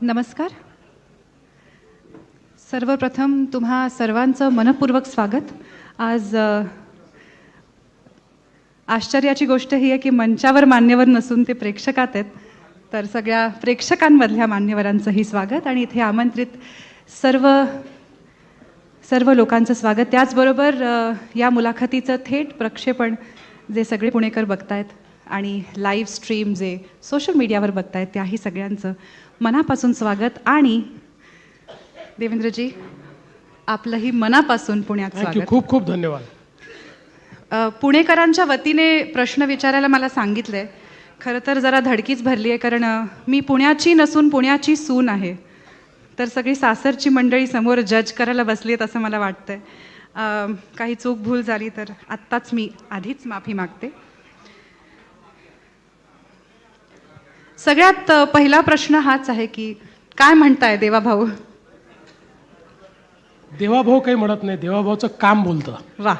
नमस्कार. सर्वप्रथम तुम्हा सर्वांचं मनपूर्वक स्वागत. आज आश्चर्याची गोष्ट ही आहे की मंचावर मान्यवर नसून ते प्रेक्षकात आहेत. तर सगळ्या प्रेक्षकांमधल्या मान्यवरांचंही स्वागत आणि इथे आमंत्रित सर्व लोकांचं स्वागत. त्याचबरोबर या मुलाखतीचं थेट प्रक्षेपण जे सगळे पुणेकर बघतायत आणि लाईव्ह स्ट्रीम जे सोशल मीडियावर बघतायत त्याही सगळ्यांचं मनापासून स्वागत. आणि देवेंद्रजी, आपलंही मनापासून पुण्यात स्वागत. खूप खूप धन्यवाद. पुणेकरांच्या वतीने प्रश्न विचारायला मला सांगितलंय. खरं तर जरा धडकीच भरली आहे, कारण मी पुण्याची नसून पुण्याची सून आहे. तर सगळी सासरची मंडळी समोर जज करायला बसली आहेत असं मला वाटतंय. काही चूक भूल झाली तर आत्ताच मी आधीच माफी मागते. सगळ्यात पहिला प्रश्न हाच आहे की काय म्हणताय देवाभाऊ? देवाभाऊ काही म्हणत नाही, देवाभाऊचं काम बोलतं. वा.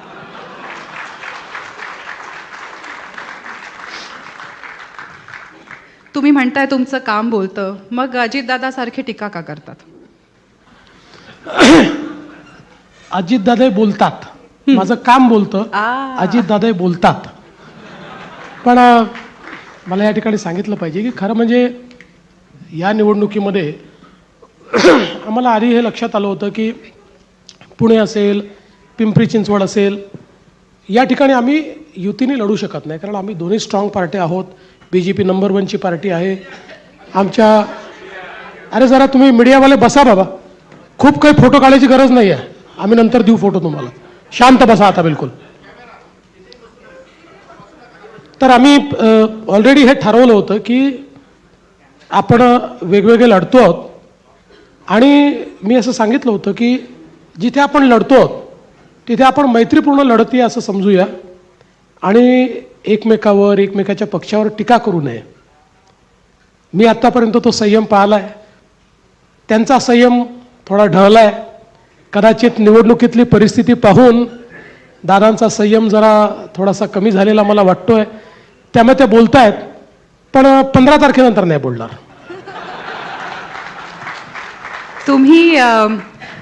तुम्ही म्हणताय तुमचं काम बोलतं, मग अजितदादा सारखे टीका का करतात? अजितदादा बोलतात, माझं काम बोलतं. अजितदादा बोलतात. पण मला या ठिकाणी सांगितलं पाहिजे की खरं म्हणजे या निवडणुकीमध्ये आम्हाला आधी हे लक्षात आलं होतं की पुणे असेल, पिंपरी चिंचवड असेल, या ठिकाणी आम्ही युतीने लढू शकत नाही, कारण आम्ही दोन्ही स्ट्रॉंग पार्टी आहोत. BJP नंबर 1ची पार्टी आहे आमच्या. अरे जरा तुम्ही मीडियावाले बसा बाबा, खूप काही फोटो काढायची गरज नाही आहे, आम्ही नंतर देऊ फोटो तुम्हाला. शांत बसा आता बिलकुल. तर आम्ही ऑलरेडी हे ठरवलं होतं की आपण वेगवेगळे लढतो आहोत आणि मी असं सांगितलं होतं की जिथे आपण लढतो आहोत तिथे आपण मैत्रीपूर्ण लढती असं समजूया आणि एकमेकावर, एकमेकाच्या पक्षावर टीका करू नये. मी आत्तापर्यंत तो संयम पाहिला आहे. त्यांचा संयम थोडा ढळला आहे. कदाचित निवडणुकीतली परिस्थिती पाहून दादांचा संयम जरा थोडासा कमी झालेला मला वाटतोय. त्यामुळे ते बोलतायत, पण 15 तारखेनंतर नाही बोलणार. तुम्ही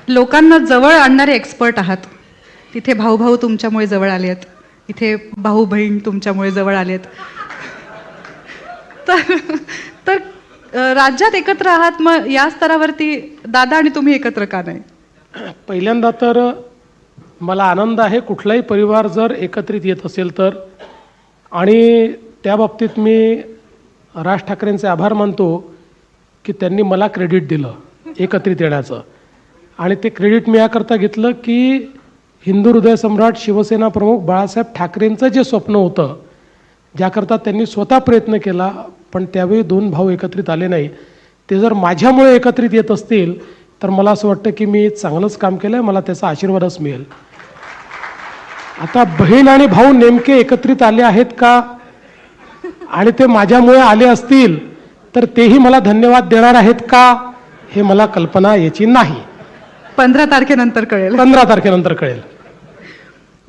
लोकांना जवळ आणणारे एक्सपर्ट आहात. तिथे भाऊ तुमच्यामुळे जवळ आले आहेत, इथे भाऊ बहीण तुमच्यामुळे जवळ आलेत. तर राज्यात एकत्र आहात, मग या स्तरावरती दादा आणि तुम्ही एकत्र का नाही? पहिल्यांदा तर मला आनंद आहे कुठलाही परिवार जर एकत्रित येत असेल तर. आणि त्या बाबतीत मी राज ठाकरेंचे आभार मानतो की त्यांनी मला क्रेडिट दिलं एकत्रित येण्याचं. आणि ते क्रेडिट मी याकरता घेतलं की हिंदू हृदय सम्राट शिवसेना प्रमुख बाळासाहेब ठाकरेंचं जे स्वप्न होतं, ज्याकरता त्यांनी स्वतः प्रयत्न केला, पण त्यावेळी 2 भाऊ एकत्रित आले नाही, ते जर माझ्यामुळे एकत्रित येत असतील तर मला असं वाटतं की मी चांगलंच काम केलं आहे, मला त्याचा आशीर्वादच मिळेल. आता बहीण आणि भाऊ नेमके एकत्रित आले आहेत का आणि ते माझ्यामुळे आले असतील तर तेही मला धन्यवाद देणार आहेत का हे मला कल्पना याची नाही. 15 तारखेनंतर कळेल. 15 तारखेनंतर कळेल.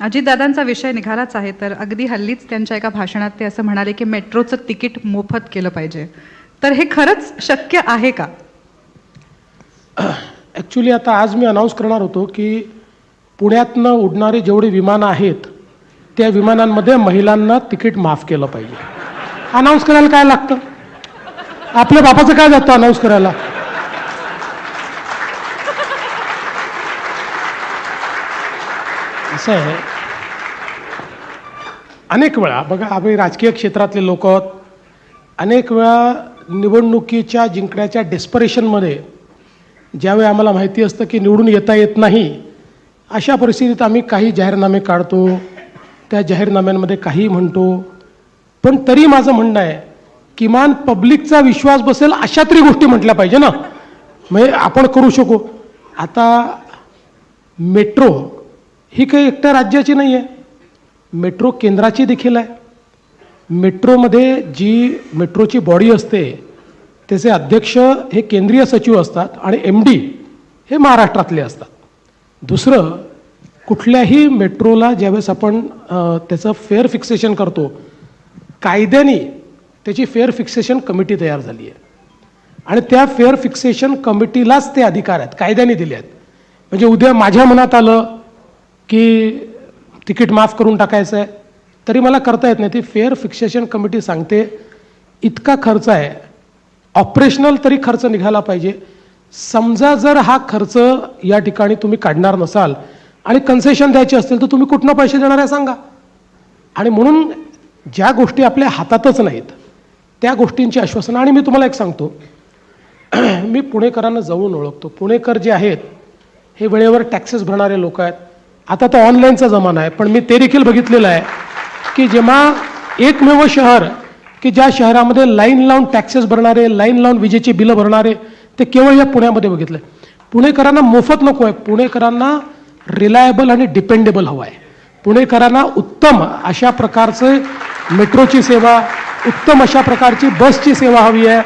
अजितदादांचा विषय निघालाच आहे, तर अगदी हल्लीच त्यांच्या एका भाषणात ते असं म्हणाले की मेट्रोचं तिकीट मोफत केलं पाहिजे. तर हे खरंच शक्य आहे का? ॲक्च्युली आता आज मी अनाऊन्स करणार होतो की पुण्यातनं उडणारी जेवढी विमानं आहेत त्या विमानांमध्ये महिलांना तिकीट माफ केलं पाहिजे. अनाऊन्स करायला काय लागतं? आपल्या बापाचं काय जातं अनाऊन्स करायला? असं आहे. अनेक वेळा बघा, आम्ही राजकीय क्षेत्रातले लोक आहोत. अनेक वेळा निवडणुकीच्या जिंकण्याच्या डेस्परेशनमध्ये ज्यावेळी आम्हाला माहिती असतं की निवडून येता येत नाही, अशा परिस्थितीत आम्ही काही जाहीरनामे काढतो, त्या जाहीरनाम्यांमध्ये काही म्हणतो. पण तरी माझं म्हणणं आहे किमान पब्लिकचा विश्वास बसेल अशा तरी गोष्टी म्हटल्या पाहिजे ना, म्हणजे आपण करू शकू. आता मेट्रो ही काही एकट्या राज्याची नाही आहे, मेट्रो केंद्राची देखील आहे. मेट्रोमध्ये जी मेट्रोची बॉडी असते त्याचे अध्यक्ष हे केंद्रीय सचिव असतात आणि MD हे महाराष्ट्रातले असतात. दुसरं, कुठल्याही मेट्रोला ज्यावेळेस आपण त्याचं फेअर फिक्सेशन करतो, कायद्याने त्याची फेअर फिक्सेशन कमिटी तयार झाली आहे. आणि त्या फेअर फिक्सेशन कमिटीलाच ते अधिकार आहेत, कायद्याने दिले आहेत. म्हणजे उद्या माझ्या मनात आलं की तिकीट माफ करून टाकायचं आहे तरी मला करता येत नाही. ती फेअर फिक्सेशन कमिटी सांगते इतका खर्च आहे, ऑपरेशनल तरी खर्च निघाला पाहिजे. समजा जर हा खर्च या ठिकाणी तुम्ही काढणार नसाल आणि कन्सेशन द्यायची असतील तर तुम्ही कुठनं पैसे देणार आहे सांगा. आणि म्हणून ज्या गोष्टी आपल्या हातातच नाहीत त्या गोष्टींची आश्वासनं. आणि मी तुम्हाला एक सांगतो, मी पुणेकरांना जवळून ओळखतो. पुणेकर जे आहेत हे वेळेवर टॅक्सेस भरणारे लोक आहेत. आता तर ऑनलाईनचा जमाना आहे, पण मी ते देखील बघितलेलं आहे की जेव्हा एकमेव शहर की ज्या शहरामध्ये लाईन लावून टॅक्सेस भरणारे, लाईन लावून विजेची बिलं भरणारे ते केवळ या पुण्यामध्ये बघितलं. पुणेकरांना मोफत नको आहे, पुणेकरांना रिलायबल आणि डिपेंडेबल हवं आहे. पुणेकरांना उत्तम अशा प्रकारचे मेट्रोची सेवा, उत्तम अशा प्रकारची बसची सेवा हवी आहे.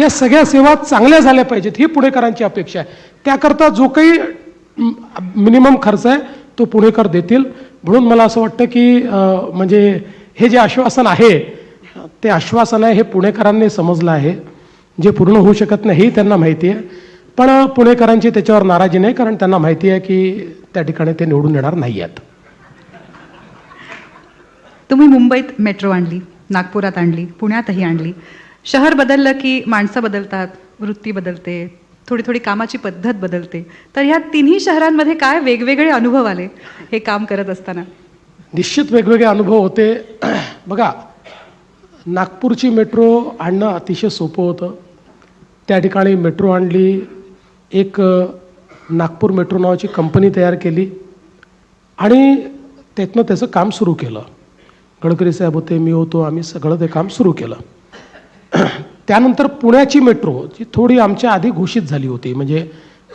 या सगळ्या सेवा चांगल्या झाल्या पाहिजेत ही पुणेकरांची अपेक्षा आहे. त्याकरता जो काही मिनिमम खर्च आहे तो पुणेकर देतील. म्हणून मला असं वाटतं की म्हणजे हे जे आश्वासन आहे ते आश्वासन आहे हे पुणेकरांनी समजलं आहे. जे पूर्ण होऊ शकत नाही हे त्यांना माहिती आहे, पण पुणेकरांची त्याच्यावर नाराजी नाही, कारण त्यांना माहिती आहे की त्या ठिकाणी ते निवडून येणार नाही आहेत. तुम्ही मुंबईत मेट्रो आणली, नागपुरात आणली, पुण्यातही आणली. शहर बदललं की माणसं बदलतात, वृत्ती बदलते, थोडी थोडी कामाची पद्धत बदलते. तर ह्या तिन्ही शहरांमध्ये काय वेगवेगळे अनुभव आले हे काम करत असताना? निश्चित वेगवेगळे अनुभव होते. बघा, नागपूरची मेट्रो आणणं अतिशय सोपं होतं. त्या ठिकाणी मेट्रो आणली, एक नागपूर मेट्रो नावाची कंपनी तयार केली आणि त्यातनं त्याचं काम सुरू केलं. गडकरी साहेब होते, मी होतो, आम्ही सगळं ते काम सुरू केलं. त्यानंतर पुण्याची मेट्रो जी थोडी आमच्या आधी घोषित झाली होती, म्हणजे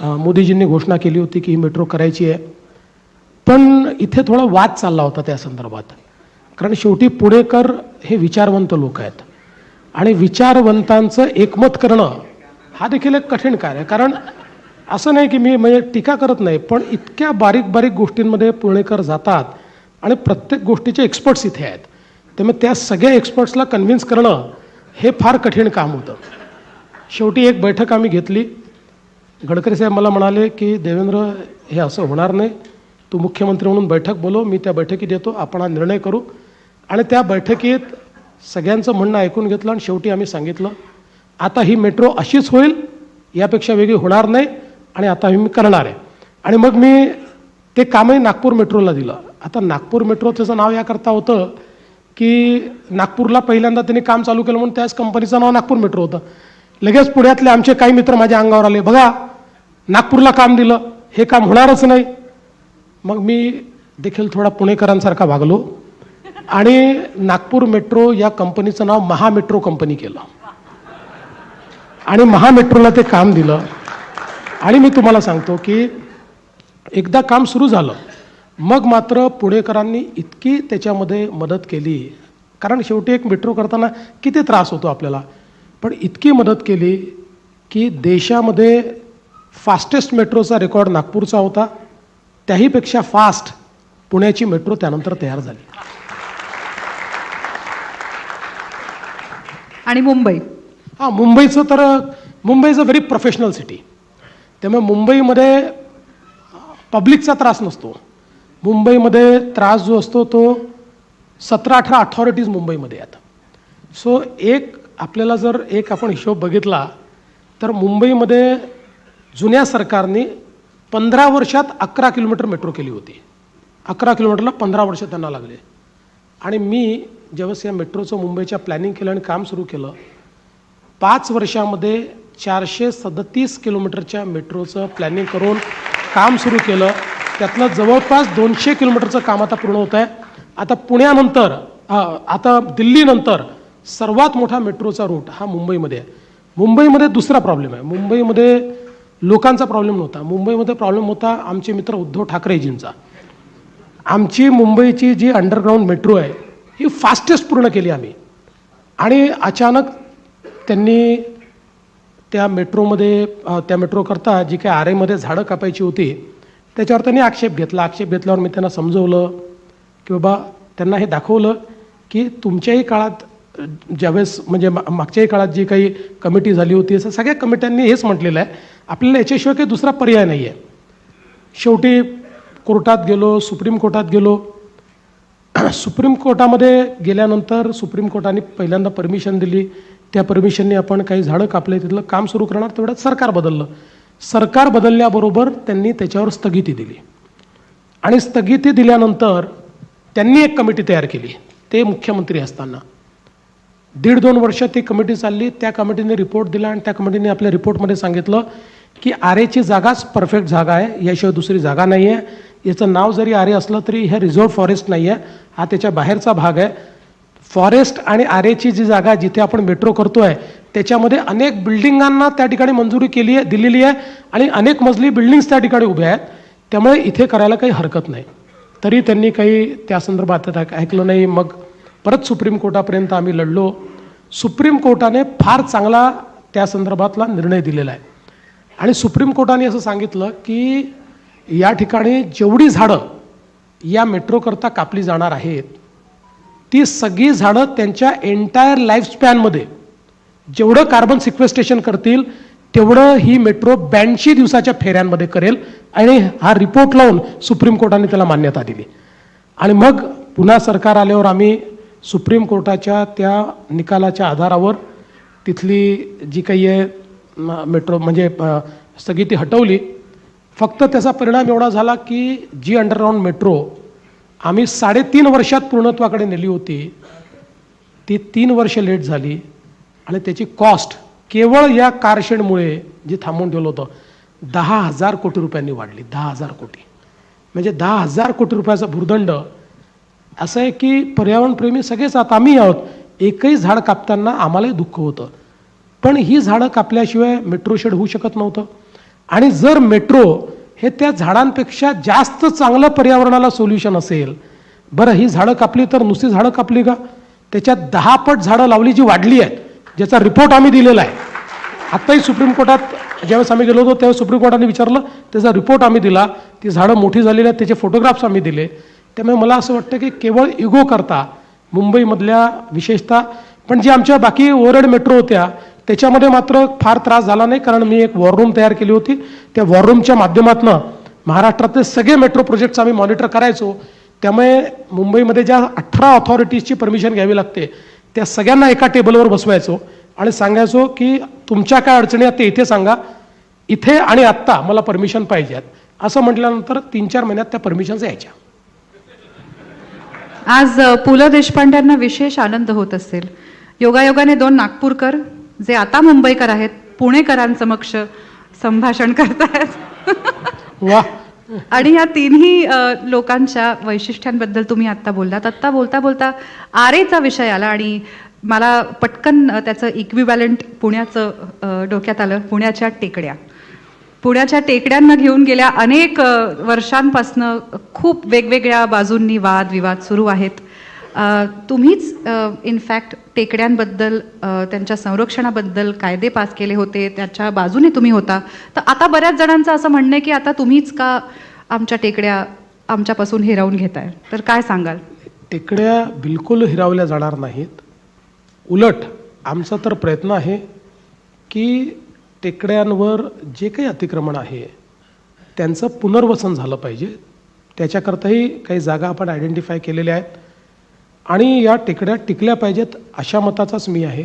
मोदीजींनी घोषणा केली होती की ही मेट्रो करायची आहे, पण इथे थोडा वाद चालला होता त्या संदर्भात. कारण शेवटी पुणेकर हे विचारवंत लोक आहेत आणि विचारवंतांचं एकमत करणं हा देखील एक कठीण कार्य आहे. कारण असं नाही की मी म्हणजे टीका करत नाही, पण इतक्या बारीक बारीक गोष्टींमध्ये पुणेकर जातात आणि प्रत्येक गोष्टीचे एक्सपर्ट्स इथे आहेत. त्यामुळे त्या सगळ्या एक्सपर्ट्सला कन्व्हिन्स करणं हे फार कठीण काम होतं. शेवटी एक बैठक आम्ही घेतली. गडकरी साहेब मला म्हणाले की देवेंद्र, हे असं होणार नाही, तू मुख्यमंत्री म्हणून बैठक बोलव, मी त्या बैठकीत येतो, आपण हा निर्णय करू. आणि त्या बैठकीत सगळ्यांचं म्हणणं ऐकून घेतलं आणि शेवटी आम्ही सांगितलं आता ही मेट्रो अशीच होईल, यापेक्षा वेगळी होणार नाही आणि आता मी करणार आहे. आणि मग मी ते कामही नागपूर मेट्रोला दिलं. आता नागपूर मेट्रो त्याचं नाव याकरता होतं की नागपूरला पहिल्यांदा त्यांनी काम चालू केलं म्हणून त्याच कंपनीचं नाव नागपूर मेट्रो होतं. लगेच पुण्यातले आमचे काही मित्र माझ्या अंगावर आले, बघा नागपूरला काम दिलं, हे काम होणारच नाही. मग मी देखील थोडा पुणेकरांसारखा वागलो आणि नागपूर मेट्रो या कंपनीचं नाव महामेट्रो कंपनी केलं आणि महामेट्रोला ते काम दिलं. आणि मी तुम्हाला सांगतो की एकदा काम सुरू झालं मग मात्र पुणेकरांनी इतकी त्याच्यामध्ये मदत केली, कारण शेवटी एक मेट्रो करताना किती त्रास होतो आपल्याला, पण इतकी मदत केली की देशामध्ये फास्टेस्ट मेट्रोचा रेकॉर्ड नागपूरचा होता, त्याहीपेक्षा फास्ट पुण्याची मेट्रो त्यानंतर तयार झाली. आणि मुंबई, मुंबईचं तर Mumbai is a very professional city. त्यामुळे मुंबईमध्ये पब्लिकचा त्रास नसतो. मुंबईमध्ये त्रास जो असतो तो 17-18 अथॉरिटीज मुंबईमध्ये आहेत. सो एक आपल्याला जर एक आपण हिशोब बघितला तर मुंबईमध्ये जुन्या सरकारने 15 वर्षात 11 किलोमीटर मेट्रो केली होती. 11 किलोमीटरला 15 वर्ष त्यांना लागले. आणि मी ज्यावेळेस या मेट्रोचं मुंबईच्या प्लॅनिंग केलं आणि काम सुरू केलं, 5 वर्षामध्ये 437 किलोमीटरच्या मेट्रोचं प्लॅनिंग करून काम सुरू केलं. त्यातलं जवळपास 200 किलोमीटरचं काम आता पूर्ण होत आहे. आता पुण्यानंतर आता दिल्लीनंतर सर्वात मोठा मेट्रोचा रूट हा मुंबईमध्ये आहे. मुंबईमध्ये दुसरा प्रॉब्लेम आहे. मुंबईमध्ये लोकांचा प्रॉब्लेम नव्हता, मुंबईमध्ये प्रॉब्लेम होता आमचे मित्र उद्धव ठाकरेजींचा. आमची मुंबईची जी अंडरग्राऊंड मेट्रो आहे ही फास्टेस्ट पूर्ण केली आम्ही, आणि अचानक त्यांनी त्या मेट्रोमध्ये त्या मेट्रोकरता जी काही आरेमध्ये झाडं कापायची होती त्याच्यावर त्यांनी आक्षेप घेतला. आक्षेप घेतल्यावर मी त्यांना समजवलं की बाबा, त्यांना हे दाखवलं की तुमच्याही काळात ज्यावेळेस म्हणजे मागच्याही काळात जी काही कमिटी झाली होती असं सगळ्या कमिट्यांनी हेच म्हटलेलं आहे, आपल्याला याच्याशिवाय काही दुसरा पर्याय नाही आहे. शेवटी कोर्टात गेलो, सुप्रीम कोर्टात गेलो. सुप्रीम कोर्टामध्ये गेल्यानंतर सुप्रीम कोर्टाने पहिल्यांदा परमिशन दिली. त्या परमिशनने आपण काही झाडं कापले, तिथलं काम सुरू करणार. तेवढ्यात सरकार बदललं. सरकार बदलल्याबरोबर त्यांनी त्याच्यावर स्थगिती दिली आणि स्थगिती दिल्यानंतर त्यांनी एक कमिटी तयार केली, ते मुख्यमंत्री असताना. 1.5-2 वर्ष ती कमिटी चालली. त्या कमिटीने रिपोर्ट दिला आणि त्या कमिटीने आपल्या रिपोर्टमध्ये सांगितलं की आरेची जागाच परफेक्ट जागा आहे, याशिवाय दुसरी जागा नाही आहे. याचं नाव जरी आरे असलं तरी हे रिझर्व्ह फॉरेस्ट नाही आहे, हा त्याच्या बाहेरचा भाग आहे. फॉरेस्ट आणि आरेची जी जागा जिथे आपण मेट्रो करतो आहे त्याच्यामध्ये अनेक बिल्डिंगांना त्या ठिकाणी मंजुरी केली आहे, दिलेली आहे आणि अनेक मजली बिल्डिंग्स त्या ठिकाणी उभ्या आहेत. त्यामुळे इथे करायला काही हरकत नाही. तरी त्यांनी काही त्या संदर्भात ऐकलं नाही. मग परत सुप्रीम कोर्टापर्यंत आम्ही लढलो. सुप्रीम कोर्टाने फार चांगला त्या संदर्भातला निर्णय दिलेला आहे आणि सुप्रीम कोर्टाने असं सांगितलं की या ठिकाणी जेवढी झाडं या मेट्रोकरता कापली जाणार आहेत ती सगळी झाडं त्यांच्या एंटायर लाईफस्पॅनमध्ये जेवढं कार्बन सिक्वेस्ट्रेशन करतील तेवढं ही मेट्रो 82 दिवसाच्या फेऱ्यांमध्ये करेल आणि हा रिपोर्ट लावून सुप्रीम कोर्टाने त्याला मान्यता दिली. आणि मग पुन्हा सरकार आल्यावर आम्ही सुप्रीम कोर्टाच्या त्या निकालाच्या आधारावर तिथली जी काही आहे मेट्रो म्हणजे स्थगिती हटवली. फक्त त्याचा परिणाम एवढा झाला की जी अंडरग्राऊंड मेट्रो आम्ही 3.5 वर्षात पूर्णत्वाकडे नेली होती ती 3 वर्ष लेट झाली आणि त्याची कॉस्ट केवळ या कारशेडमुळे जे थांबवून ठेवलं होतं 10,000 कोटी रुपयांनी वाढली. 10,000 कोटी म्हणजे 10,000 कोटी रुपयाचा भुर्दंड. असं आहे की पर्यावरणप्रेमी सगळेच आता आम्ही आहोत, एकही झाड कापताना आम्हालाही दुःख होतं, पण ही झाडं कापल्याशिवाय मेट्रो शेड होऊ शकत नव्हतं. आणि जर मेट्रो हे त्या झाडांपेक्षा जास्त चांगलं पर्यावरणाला सोल्युशन असेल, बरं ही झाडं कापली तर नुसती झाडं कापली का, त्याच्यात 10 पट झाडं लावली जी वाढली आहेत, ज्याचा रिपोर्ट आम्ही दिलेला आहे. आत्ताही सुप्रीम कोर्टात ज्यावेळेस आम्ही गेलो होतो त्यावेळेस सुप्रीम कोर्टाने विचारलं, त्याचा रिपोर्ट आम्ही दिला, ती झाडं मोठी झालेली आहेत त्याचे फोटोग्राफ्स आम्ही दिले. त्यामुळे मला असं वाटतं की केवळ इगो करता मुंबईमधल्या विशेषतः, पण जी आमच्या बाकी ओव्हरहेड मेट्रो होत्या त्याच्यामध्ये मात्र फार त्रास झाला नाही, कारण मी एक वॉर रूम तयार केली होती. त्या वॉर रूमच्या माध्यमातून महाराष्ट्रातले सगळे मेट्रो प्रोजेक्ट्स आम्ही मॉनिटर करायचो. त्यामुळे मुंबईमध्ये ज्या 18 ऑथॉरिटीजची परमिशन घ्यावी लागते त्या सगळ्यांना एका टेबलवर बसवायचो आणि सांगायचो की तुमच्या काय अडचणी आहेत ते इथे सांगा, इथे आणि आत्ता मला परमिशन पाहिजे आहेत. असं म्हटल्यानंतर 3-4 महिन्यात त्या परमिशन्स यायच्या. आज पु ल देशपांड्यांना विशेष आनंद होत असेल. योगायोगाने 2 नागपूरकर जे आता मुंबईकर आहेत पुणेकरांसमक्ष संभाषण करतायत. वा. आणि या तिन्ही लोकांच्या वैशिष्ट्यांबद्दल तुम्ही आत्ता बोललात. आत्ता बोलता बोलता आरेचा विषय आला आणि मला पटकन त्याचं इक्विव्हॅलंट पुण्याचं डोक्यात आलं. पुण्याच्या टेकड्या. पुण्याच्या टेकड्यांना घेऊन गेल्या अनेक वर्षांपासनं खूप वेगवेगळ्या बाजूंनी वादविवाद सुरू आहेत. तुम्हीच इनफॅक्ट टेकड्यांबद्दल त्यांच्या संरक्षणाबद्दल कायदे पास केले होते, त्याच्या बाजूने तुम्ही होता. तर आता बऱ्याच जणांचं असं म्हणणं आहे की आता तुम्हीच का आमच्या टेकड्या आमच्यापासून हिरावून घेताय, तर काय सांगाल? टेकड्या बिलकुल हिरावल्या जाणार नाहीत. उलट आमचा तर प्रयत्न आहे की टेकड्यांवर जे काही अतिक्रमण आहे त्यांचं पुनर्वसन झालं पाहिजे. त्याच्याकरताही काही जागा आपण आयडेंटिफाय केलेल्या आहेत आणि या टेकड्या टिकल्या पाहिजेत अशा मताचाच मी आहे.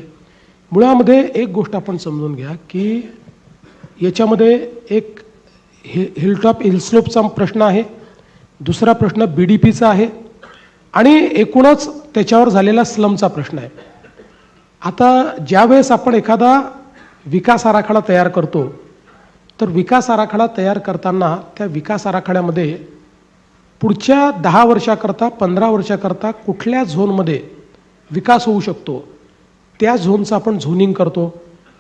मुळामध्ये एक गोष्ट आपण समजून घ्या की याच्यामध्ये एक हिलटॉप हिलस्लोपचा प्रश्न आहे, दुसरा प्रश्न BDPचा आहे आणि एकूणच त्याच्यावर झालेला स्लमचा प्रश्न आहे. आता ज्यावेळेस आपण एखादा विकास आराखडा तयार करतो तर विकास आराखडा तयार करताना त्या विकास आराखड्यामध्ये पुढच्या 10 वर्षाकरता 15 वर्षाकरता कुठल्या झोनमध्ये विकास होऊ शकतो त्या झोनचं आपण झोनिंग करतो.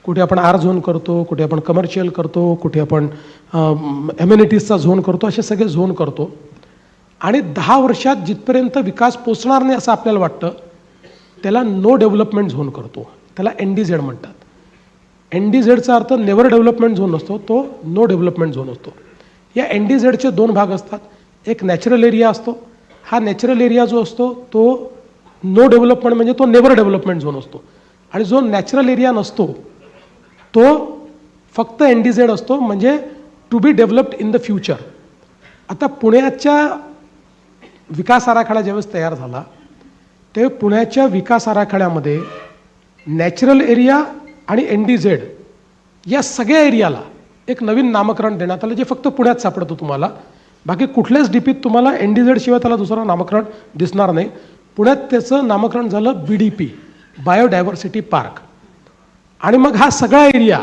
कुठे आपण R झोन करतो, कुठे आपण कमर्शियल करतो, कुठे आपण एम्युनिटीजचा झोन करतो, असे सगळे झोन करतो. आणि 10 वर्षात जिथपर्यंत विकास पोचणार नाही असं आपल्याला वाटतं त्याला नो डेव्हलपमेंट झोन करतो. त्याला NDZ म्हणतात. NDZचा अर्थ नेव्हर डेव्हलपमेंट झोन असतो, तो नो डेव्हलपमेंट झोन असतो. या NDZचे 2 भाग असतात. एक नॅचरल एरिया असतो. हा नॅचरल एरिया जो असतो तो नो डेव्हलपमेंट म्हणजे तो नेव्हर डेव्हलपमेंट झोन असतो. आणि जो नॅचरल एरिया नसतो तो फक्त NDZ असतो, म्हणजे to be developed in the future. आता पुण्याच्या विकास आराखडा ज्यावेळेस तयार झाला ते पुण्याच्या विकास आराखड्यामध्ये नॅचरल एरिया आणि NDZ या सगळ्या एरियाला एक नवीन नामकरण देण्यात आलं, जे फक्त पुण्यात सापडतं तुम्हाला. बाकी कुठल्याच DPत तुम्हाला NDZ शिवाय त्याला दुसरं नामकरण दिसणार नाही. पुण्यात त्याचं नामकरण झालं BDP, बायोडायव्हर्सिटी पार्क. आणि मग हा सगळा एरिया,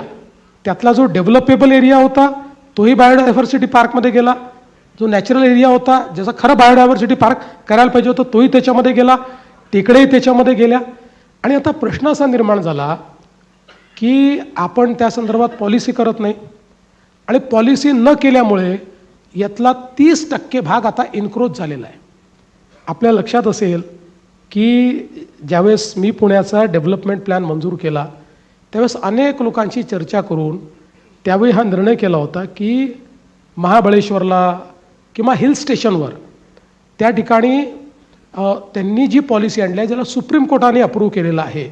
त्यातला जो डेव्हलपेबल एरिया होता तोही बायोडायव्हर्सिटी पार्कमध्ये गेला, जो नॅचरल एरिया होता ज्याचा खरं बायोडायव्हर्सिटी पार्क करायला पाहिजे होतं तोही त्याच्यामध्ये गेला, टेकडेही त्याच्यामध्ये गेल्या. आणि आता प्रश्न असा निर्माण झाला की आपण त्या संदर्भात पॉलिसी करत नाही, आणि पॉलिसी न केल्यामुळे यातला 30% भाग आता एन्क्रोच झालेला आहे. आपल्या लक्षात असेल की ज्यावेळेस मी पुण्याचा डेव्हलपमेंट प्लॅन मंजूर केला त्यावेळेस अनेक लोकांशी चर्चा करून त्यावेळी हा निर्णय केला होता की महाबळेश्वरला किंवा हिल स्टेशनवर त्या ठिकाणी त्यांनी जी पॉलिसी आणली आहे ज्याला सुप्रीम कोर्टाने अप्रूव्ह केलेला आहे,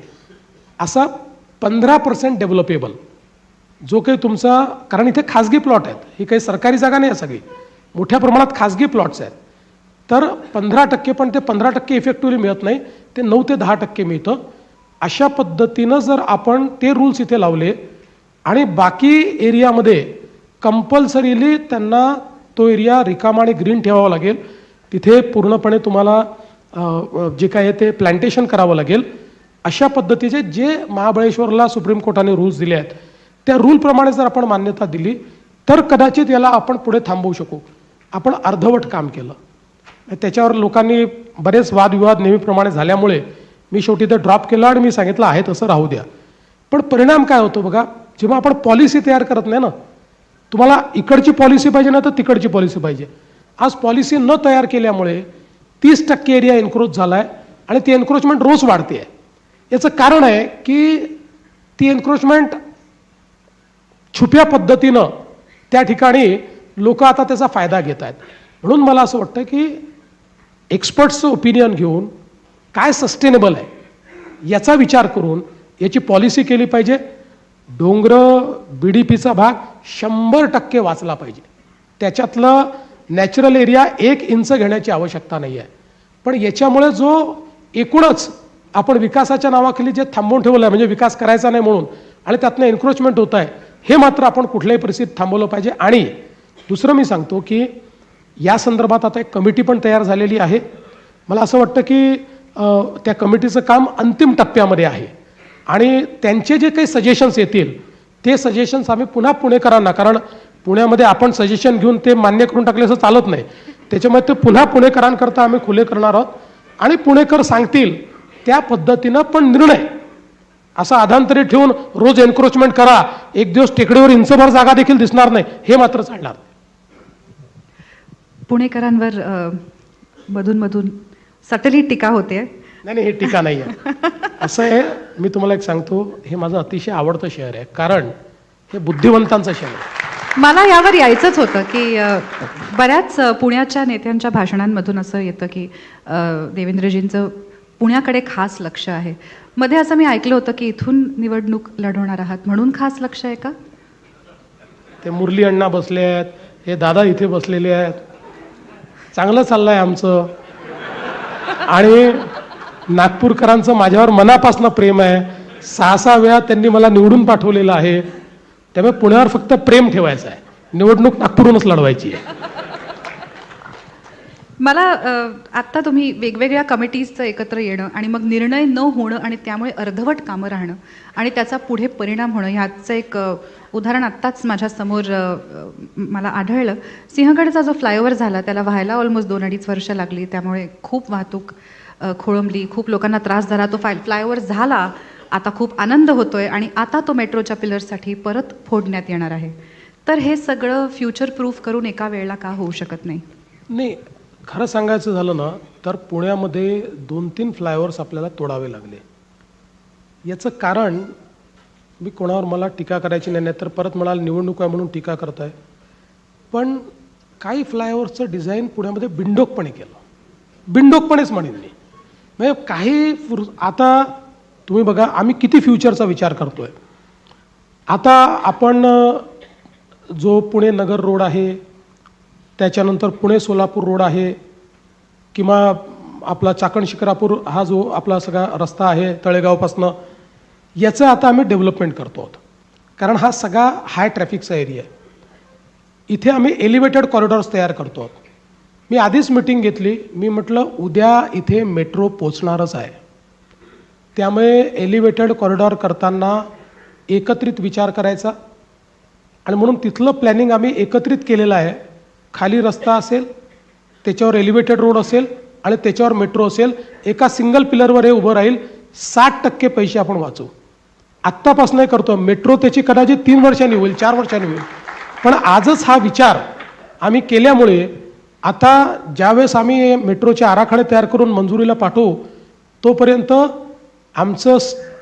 असा 15% डेव्हलपेबल जो काही तुमचा, कारण इथे खाजगी प्लॉट आहेत, ही काही सरकारी जागा नाही आहे, सगळी मोठ्या प्रमाणात खाजगी प्लॉट्स आहेत. तर 15%, पण ते 15% इफेक्टिव्हली मिळत नाही, ते 9 ते 10% मिळतं. अशा पद्धतीनं जर आपण ते रूल्स इथे लावले आणि बाकी एरियामध्ये कंपल्सरीली त्यांना तो एरिया रिकामा आणि ग्रीन ठेवावा लागेल, तिथे पूर्णपणे तुम्हाला जे काय आहे ते प्लांटेशन करावं लागेल, अशा पद्धतीचे जे महाबळेश्वरला सुप्रीम कोर्टाने रूल्स दिले आहेत त्या रूलप्रमाणे जर आपण मान्यता दिली तर कदाचित याला आपण पुढे थांबवू शकू. आपण अर्धवट काम केलं. त्याच्यावर लोकांनी बरेच वादविवाद नेहमीप्रमाणे झाल्यामुळे मी शेवटी ते ड्रॉप केलं आणि मी सांगितलं आहे तसं राहू द्या. पण परिणाम काय होतो बघा, जेव्हा आपण पॉलिसी तयार करत नाही ना, तुम्हाला इकडची पॉलिसी पाहिजे ना तर तिकडची पॉलिसी पाहिजे. आज पॉलिसी न तयार केल्यामुळे 30% एरिया एन्क्रोच झाला आहे आणि ती एन्क्रोचमेंट रोज वाढते आहे. याचं कारण आहे की ती एन्क्रोचमेंट छुप्या पद्धतीनं त्या ठिकाणी लोक आता त्याचा फायदा घेत आहेत. म्हणून मला असं वाटतं की एक्सपर्ट्सचं ओपिनियन घेऊन काय सस्टेनेबल आहे याचा विचार करून याची पॉलिसी केली पाहिजे. डोंगरं BDPचा भाग 100% वाचला पाहिजे. त्याच्यातलं नॅचरल एरिया 1 इंच घेण्याची आवश्यकता नाही आहे. पण याच्यामुळे जो एकूणच आपण विकासाच्या नावाखाली जे थांबवून ठेवलं आहे, म्हणजे विकास करायचा नाही म्हणून, आणि त्यातनं एन्क्रोचमेंट होत आहे, हे मात्र आपण कुठल्याही परिस्थितीत थांबवलं पाहिजे. आणि दुसरं मी सांगतो की या संदर्भात आता एक कमिटी पण तयार झालेली आहे. मला असं वाटतं की त्या कमिटीचं काम अंतिम टप्प्यामध्ये आहे आणि त्यांचे जे काही सजेशन्स येतील ते सजेशन्स आम्ही पुन्हा पुणेकरांना, कारण पुण्यामध्ये आपण सजेशन घेऊन ते मान्य करून टाकले असं चालत नाही, त्याच्यामुळे ते पुन्हा पुणेकरांकरता आम्ही खुले करणार आहोत. आणि पुणेकर सांगतील त्या पद्धतीनं पण निर्णय असा आधांतरी ठेवून रोज एन्क्रोचमेंट करा, एक दिवस टेकडीवर इंचभर जागा देखील दिसणार नाही, हे मात्र चालणार. पुणेकरांवर मधून सटली टीका होते. नाही, हे टीका नाही आहे. असं आहे, मी तुम्हाला एक सांगतो, हे माझं अतिशय आवडतं शहर आहे, कारण हे बुद्धिवंतांचं शहर आहे. मला यावर यायचंच होतं की बऱ्याच पुण्याच्या नेत्यांच्या भाषणांमधून असं येतं की देवेंद्रजींचं पुण्याकडे खास लक्ष आहे. मध्ये असं मी ऐकलं होतं की इथून निवडणूक लढवणार आहात म्हणून खास लक्ष आहे का? ते मुरली अण्णा बसले आहेत, हे दादा इथे बसलेले आहेत, चांगलं चाललं आहे आमचं. आणि नागपूरकरांचं माझ्यावर मनापासून प्रेम आहे. 6 वेळा त्यांनी मला निवडून पाठवलेलं आहे. त्यामुळे पुण्यावर फक्त प्रेम ठेवायचं आहे, निवडणूक नागपूरहूनच लढवायची आहे. मला आत्ता तुम्ही वेगवेगळ्या कमिटीजचं एकत्र येणं आणि मग निर्णय न होणं आणि त्यामुळे अर्धवट कामं राहणं आणि त्याचा पुढे परिणाम होणं ह्याचं एक उदाहरण आत्ताच माझ्यासमोर मला आढळलं. सिंहगडचा जो फ्लायओव्हर झाला त्याला व्हायला ऑलमोस्ट 2-2.5 वर्ष लागली, त्यामुळे खूप वाहतूक खोळंबली, खूप लोकांना त्रास झाला. तो फ्लायओव्हर झाला, आता खूप आनंद होतोय आणि आता तो मेट्रोच्या पिलर्ससाठी परत फोडण्यात येणार आहे. तर हे सगळं फ्युचर प्रूफ करून एका वेळेला का होऊ शकत नाही? नाही, खरं सांगायचं झालं ना तर पुण्यामध्ये 2-3 फ्लायओव्हर्स आपल्याला तोडावे लागले. याचं कारण, मी कोणावर मला टीका करायची नाही, तर परत म्हणाल निवडणूक आहे म्हणून टीका करताय, पण काही फ्लायओव्हरचं डिझाईन पुण्यामध्ये बिंडोकपणे केलं, बिंडोकपणेच म्हणेन मी. म्हणजे आता तुम्ही बघा, आम्ही किती फ्युचरचा विचार करतो आहे. आता आपण जो पुणे नगर रोड आहे, त्याच्यानंतर पुणे सोलापूर रोड आहे, किंवा आपला चाकण शिक्रापूर हा जो आपला सगळा रस्ता आहे तळेगावपासनं, याचं आता आम्ही डेव्हलपमेंट करतो आहोत. कारण हा सगळा हाय ट्रॅफिकचा एरिया आहे. इथे आम्ही एलिव्हेटेड कॉरिडॉर्स तयार करतो आहोत. मी आधीच मिटिंग घेतली. मी म्हटलं उद्या इथे मेट्रो पोचणारच आहे, त्यामुळे एलिव्हेटेड कॉरिडॉर करताना एकत्रित विचार करायचा. आणि म्हणून तिथलं प्लॅनिंग आम्ही एकत्रित केलेलं आहे. खाली रस्ता असेल, त्याच्यावर एलिव्हेटेड रोड असेल आणि त्याच्यावर मेट्रो असेल. एका सिंगल पिलरवर हे उभं राहील. 60% पैसे आपण वाचू. आत्तापासून करतो. मेट्रो त्याची कदाचित 3 वर्षांनी होईल, 4 वर्षांनी होईल, पण आजच हा विचार आम्ही केल्यामुळे आता ज्यावेळेस आम्ही मेट्रोचे आराखडे तयार करून मंजुरीला पाठवू, तोपर्यंत आमचं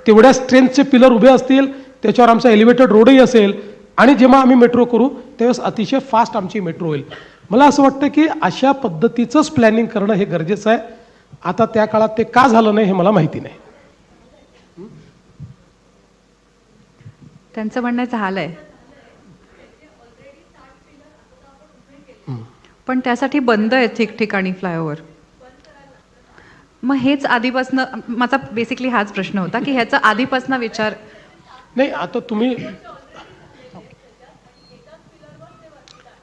तेवढ्या स्ट्रेंथचे पिलर उभे असतील, त्याच्यावर आमचा एलिव्हेटेड रोडही असेल, आणि जेव्हा आम्ही मेट्रो करू त्यावेळेस अतिशय फास्ट आमची मेट्रो होईल. मला असं वाटतं की अशा पद्धतीचंच प्लॅनिंग करणं हे गरजेचं आहे. आता त्या काळात ते का झालं नाही हे मला माहिती नाही. त्यांचं म्हणणं झालंय, पण त्यासाठी बंद आहे ठिकठिकाणी फ्लायओव्हर. मग हेच आधीपासनं माझा बेसिकली हाच प्रश्न होता की ह्याचा आधीपासनं विचार नाही. आता तुम्ही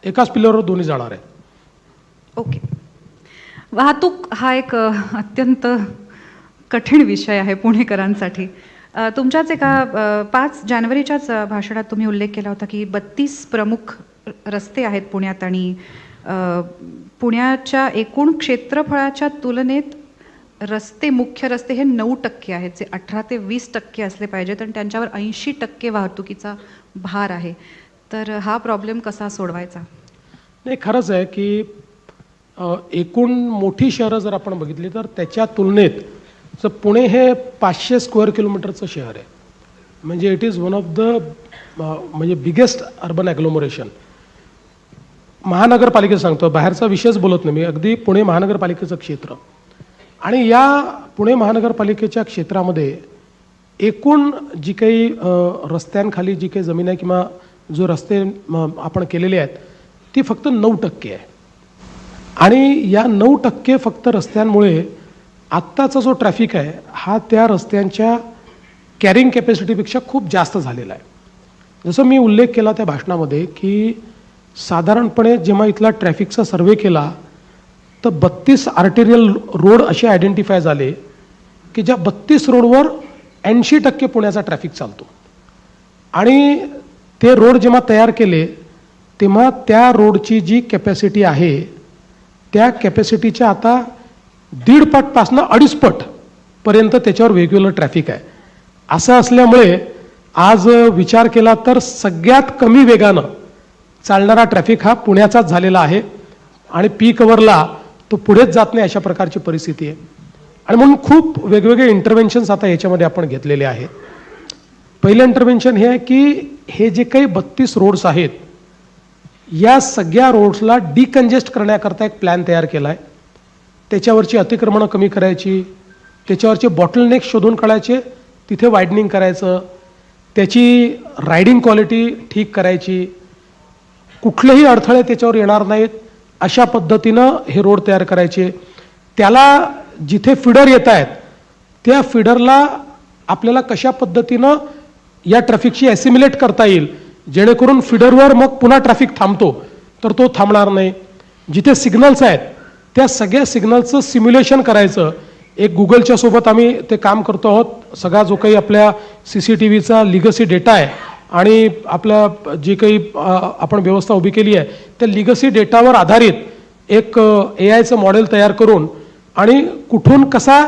एकाच पिलरवर दोन्ही जाणार आहे. ओके. वाहतूक हा एक अत्यंत कठीण विषय आहे पुणेकरांसाठी. तुमच्याच एका 5 जानेवारीच्याच भाषणात तुम्ही उल्लेख केला होता की 32 प्रमुख रस्ते आहेत पुण्यात, आणि पुण्याच्या एकूण क्षेत्रफळाच्या तुलनेत रस्ते, मुख्य रस्ते हे 9% आहेत, जे 18 ते 20% असले पाहिजेत, आणि त्यांच्यावर 80% वाहतुकीचा भार आहे. तर हा प्रॉब्लेम कसा सोडवायचा? नाही, खरंच आहे की एकूण मोठी शहरं जर आपण बघितली तर त्याच्या तुलनेत जर पुणे हे 500 स्क्वेअर किलोमीटरचं शहर आहे. म्हणजे it is one of the म्हणजे बिगेस्ट अर्बन ॲग्लोमरेशन. महानगरपालिकेचं सांगतो, बाहेरचा विषयच बोलत नाही मी, अगदी पुणे महानगरपालिकेचं क्षेत्र. आणि या पुणे महानगरपालिकेच्या क्षेत्रामध्ये एकूण जी काही रस्त्यांखाली जी काही जमीन आहे किंवा जो रस्ते आपण केलेले आहेत ती फक्त 9% आहे. आणि या 9% फक्त रस्त्यांमुळे आत्ताचा जो ट्रॅफिक आहे हा त्या रस्त्यांच्या कॅरिंग कॅपॅसिटीपेक्षा खूप जास्त झालेला आहे. जसं मी उल्लेख केला त्या भाषणामध्ये की साधारणपणे जेव्हा इथला ट्रॅफिकचा सर्वे केला तर 32 आर्टेरियल रोड असे आयडेंटिफाय झाले की ज्या 32 रोडवर 80% पुण्याचा ट्रॅफिक चालतो. आणि ते रोड जेव्हा तयार केले तेव्हा त्या रोडची जी कॅपॅसिटी आहे त्या कॅपॅसिटीच्या आता 1.5 पटपासून 2.5 पटपर्यंत त्याच्यावर वेगवेगळं ट्रॅफिक आहे. असं असल्यामुळे आज विचार केला तर सगळ्यात कमी वेगानं चालणारा ट्रॅफिक हा पुण्याचाच झालेला आहे, आणि पीक अवरला तो पुढेच जात नाही अशा प्रकारची परिस्थिती आहे. आणि म्हणून खूप वेगवेगळे इंटरव्हेन्शन्स आता याच्यामध्ये आपण घेतलेले आहेत. पहिलं इंटरव्हेन्शन हे आहे की हे जे काही 32 रोड्स आहेत या सगळ्या रोड्सला डिकंजेस्ट करण्याकरता एक प्लॅन तयार केला आहे. त्याच्यावरची अतिक्रमणं कमी करायची, त्याच्यावरचे बॉटलनेक शोधून काढायचे, तिथे वायडनिंग करायचं, त्याची रायडिंग क्वालिटी ठीक करायची, कुठलेही अडथळे त्याच्यावर येणार नाहीत अशा पद्धतीनं हे रोड तयार करायचे. त्याला जिथे फिडर येत आहेत त्या फिडरला आपल्याला कशा पद्धतीनं या ट्रॅफिकशी ॲसिम्युलेट करता येईल जेणेकरून फिडरवर मग पुन्हा ट्रॅफिक थांबतो तर तो थांबणार नाही. जिथे सिग्नल्स आहेत त्या सगळ्या सिग्नलचं सिम्युलेशन करायचं. एक गुगलच्या सोबत आम्ही ते काम करतो आहोत. सगळा जो काही आपल्या CCTVचा लिगसी डेटा आहे आणि आपल्या जी काही आपण व्यवस्था उभी केली आहे त्या लिगसी डेटावर आधारित एक AIचं मॉडेल तयार करून आणि कुठून कसा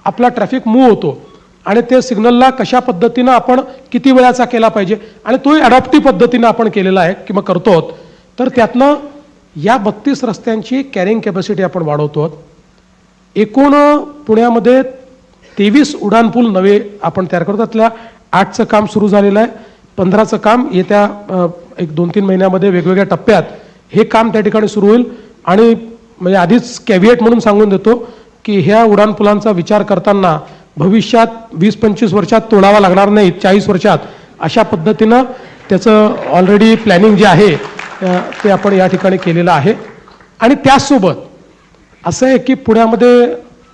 आपला ट्रॅफिक मूव्ह होतो आणि ते सिग्नलला कशा पद्धतीनं आपण किती वेळाचा केला पाहिजे आणि तोही अडॉप्टिव्ह पद्धतीनं आपण केलेला आहे किंवा करतो आहोत. तर त्यातनं या 32 रस्त्यांची कॅरिंग कॅपॅसिटी आपण वाढवतो आहोत. एकूण पुण्यामध्ये 23 उड्डाणपूल नवे आपण तयार करतो. त्यातल्या 8चं काम सुरू झालेलं आहे. 15चं काम येत्या 1-2-3 महिन्यामध्ये वेगवेगळ्या टप्प्यात हे काम त्या ठिकाणी सुरू होईल. आणि म्हणजे आधीच कॅव्हिएट म्हणून सांगून देतो, की ह्या उड्डाणपुलांचा विचार करताना भविष्यात 20-25 वर्षात तोडावा लागणार नाही, 40 वर्षात, अशा पद्धतीनं त्याचं ऑलरेडी प्लॅनिंग जे आहे ते आपण या ठिकाणी केलेलं आहे. आणि त्याचसोबत असं आहे की पुण्यामध्ये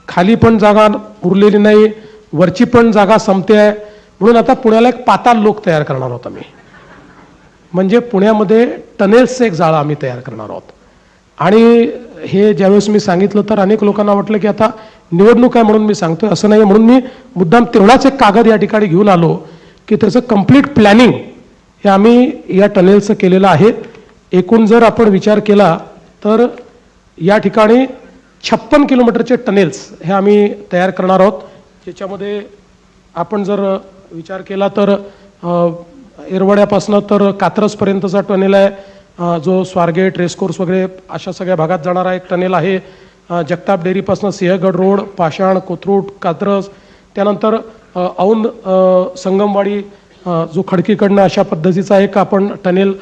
खाली पण जागा उरलेली नाही, वरची पण जागा संपते आहे, म्हणून आता पुण्याला एक पाताल लोक तयार करणार आहोत आम्ही. म्हणजे पुण्यामध्ये टनेल्सचं एक जाळं आम्ही तयार करणार आहोत. आणि हे ज्यावेळेस मी सांगितलं तर अनेक लोकांना वाटलं की आता निवडणूक आहे म्हणून मी सांगतोय, असं नाही. म्हणून मी मुद्दाम तेवढाच एक कागद या ठिकाणी घेऊन आलो की त्याचं कंप्लीट प्लॅनिंग हे आम्ही या टनेलचं केलेलं आहे. एकूण जर आपण विचार केला तर या ठिकाणी 56 किलोमीटरचे टनेल्स हे आम्ही तयार करणार आहोत. ज्याच्यामध्ये आपण जर विचार केला तर येरवड्यापासनं तर कात्रजपर्यंतचा टनेल आहे, जो स्वारगेट, रेसकोर्स वगैरे अशा सगळ्या भागात जाणारा एक टनेल आहे. जगताप डेअरीपासून सिंहगड रोड, पाषाण, कोथरूड, कात्रज, त्यानंतर औंध, संगमवाडी, जो खडकीकडनं अशा पद्धतीचा एक आपण टनेल,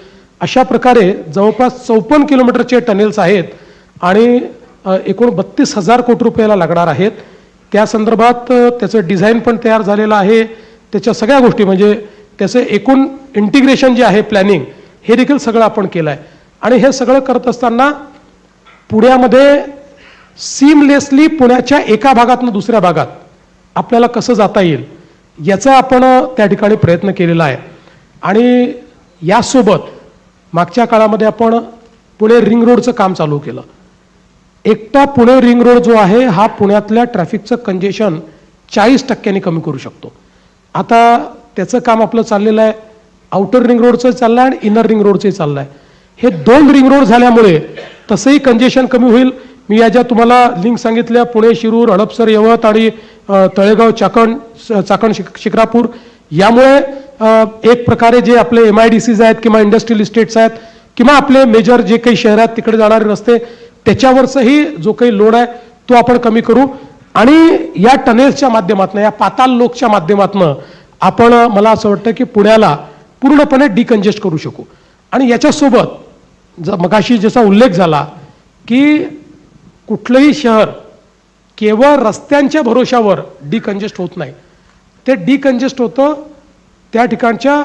अशा प्रकारे जवळपास 54 किलोमीटरचे टनेल्स आहेत आणि एकूण 32,000 कोटी रुपयाला लागणार आहेत. त्या संदर्भात त्याचं डिझाईन पण तयार झालेलं आहे. त्याच्या सगळ्या गोष्टी म्हणजे त्याचं एकूण इंटिग्रेशन जे आहे, प्लॅनिंग, हे देखील सगळं आपण केलं आहे. आणि हे सगळं करत असताना पुण्यामध्ये सीमलेसली पुण्याच्या एका भागातून दुसऱ्या भागात आपल्याला कसं जाता येईल याचा आपण त्या ठिकाणी प्रयत्न केलेला आहे. आणि यासोबत मागच्या काळामध्ये आपण पुणे रिंग रोडचं काम चालू केलं. एकटा पुणे रिंग रोड जो आहे हा पुण्यातल्या ट्रॅफिकचं कंजेशन 40% कमी करू शकतो. आता त्याचं काम आपलं चाललेलं आहे. आउटर रिंग रोडचं चाललं आहे आणि इनर रिंग रोडचंही चाललं आहे. हे 2 रिंग रोड झाल्यामुळे तसंही कंजेशन कमी होईल. मी या ज्या तुम्हाला लिंक सांगितल्या, पुणे शिरूर, हडपसर, यवत आणि तळेगाव, चाकण शिक्रापूर, यामुळे एक प्रकारे जे आपले MIDCs आहेत किंवा इंडस्ट्रियल इस्टेट्स आहेत किंवा आपले मेजर जे काही शहर आहेत तिकडे जाणारे रस्ते, त्याच्यावरचंही जो काही लोड आहे तो आपण कमी करू. आणि या टनेल्सच्या माध्यमातून, या पाताल लोकच्या माध्यमातून आपण, मला असं वाटतं की पुण्याला पूर्णपणे डिकंजेस्ट करू शकू. आणि याच्यासोबत मगाशी जसा उल्लेख झाला की कुठलंही शहर केवळ रस्त्यांच्या भरोशावर डिकंजेस्ट होत नाही, ते डिकंजेस्ट होतं त्या ठिकाणच्या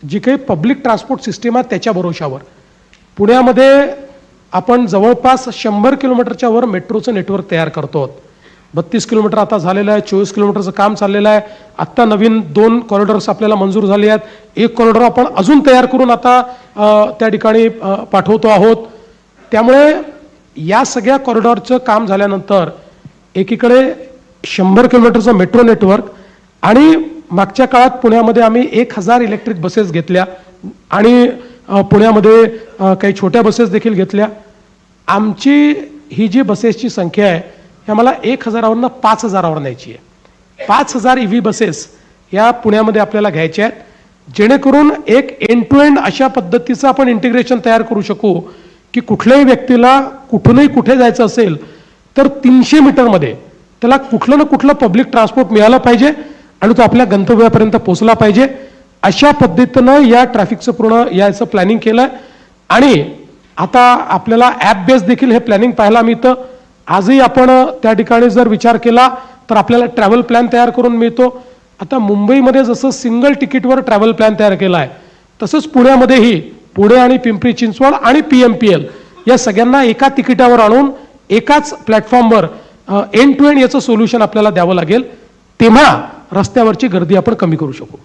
जी काही पब्लिक ट्रान्सपोर्ट सिस्टीम आहे त्याच्या भरोशावर. पुण्यामध्ये आपण जवळपास 100 किलोमीटरच्या वर मेट्रोचं नेटवर्क तयार करतो. 32 किलोमीटर आता झालेलं आहे, 24 किलोमीटरचं काम चाललेलं आहे. आत्ता नवीन 2 कॉरिडॉर्स आपल्याला मंजूर झाले आहेत. एक कॉरिडॉर आपण अजून तयार करून आता त्या ठिकाणी पाठवतो आहोत. त्यामुळे या सगळ्या कॉरिडॉरचं काम झाल्यानंतर एकीकडे 100 किलोमीटरचं मेट्रो नेटवर्क आणि मागच्या काळात पुण्यामध्ये आम्ही 1000 इलेक्ट्रिक बसेस घेतल्या आणि पुण्यामध्ये काही छोट्या बसेस देखील घेतल्या. आमची ही जी बसेसची संख्या आहे ही आम्हाला 1000वरून 5000वर न्यायची आहे. 5000 EV बसेस या पुण्यामध्ये आपल्याला घ्यायच्या आहेत, जेणेकरून एक एंड टू एंड अशा पद्धतीचं आपण इंटिग्रेशन तयार करू शकू की कुठल्याही व्यक्तीला कुठूनही कुठे जायचं असेल तर 300 मीटरमध्ये त्याला कुठलं ना कुठलं पब्लिक ट्रान्सपोर्ट मिळालं पाहिजे आणि तो आपल्या गंतव्यापर्यंत पोहोचला पाहिजे. अशा पद्धतीनं या ट्रॅफिकचं पूर्ण याचं प्लॅनिंग केलं. आणि आता आपल्याला ॲप बेस देखील हे प्लॅनिंग पाहायला मिळतं. आजही आपण त्या ठिकाणी जर विचार केला तर आपल्याला ट्रॅव्हल प्लॅन तयार करून मिळतो. आता मुंबईमध्ये जसं सिंगल तिकीटवर ट्रॅव्हल प्लॅन तयार केला आहे तसंच पुण्यामध्येही पुणे आणि पिंपरी चिंचवड आणि PMPL या सगळ्यांना एका तिकिटावर आणून एकाच प्लॅटफॉर्मवर एंड टू एंड याचं सोल्युशन आपल्याला द्यावं लागेल. तेव्हा रस्त्यावरची गर्दी आपण कमी करू शकू.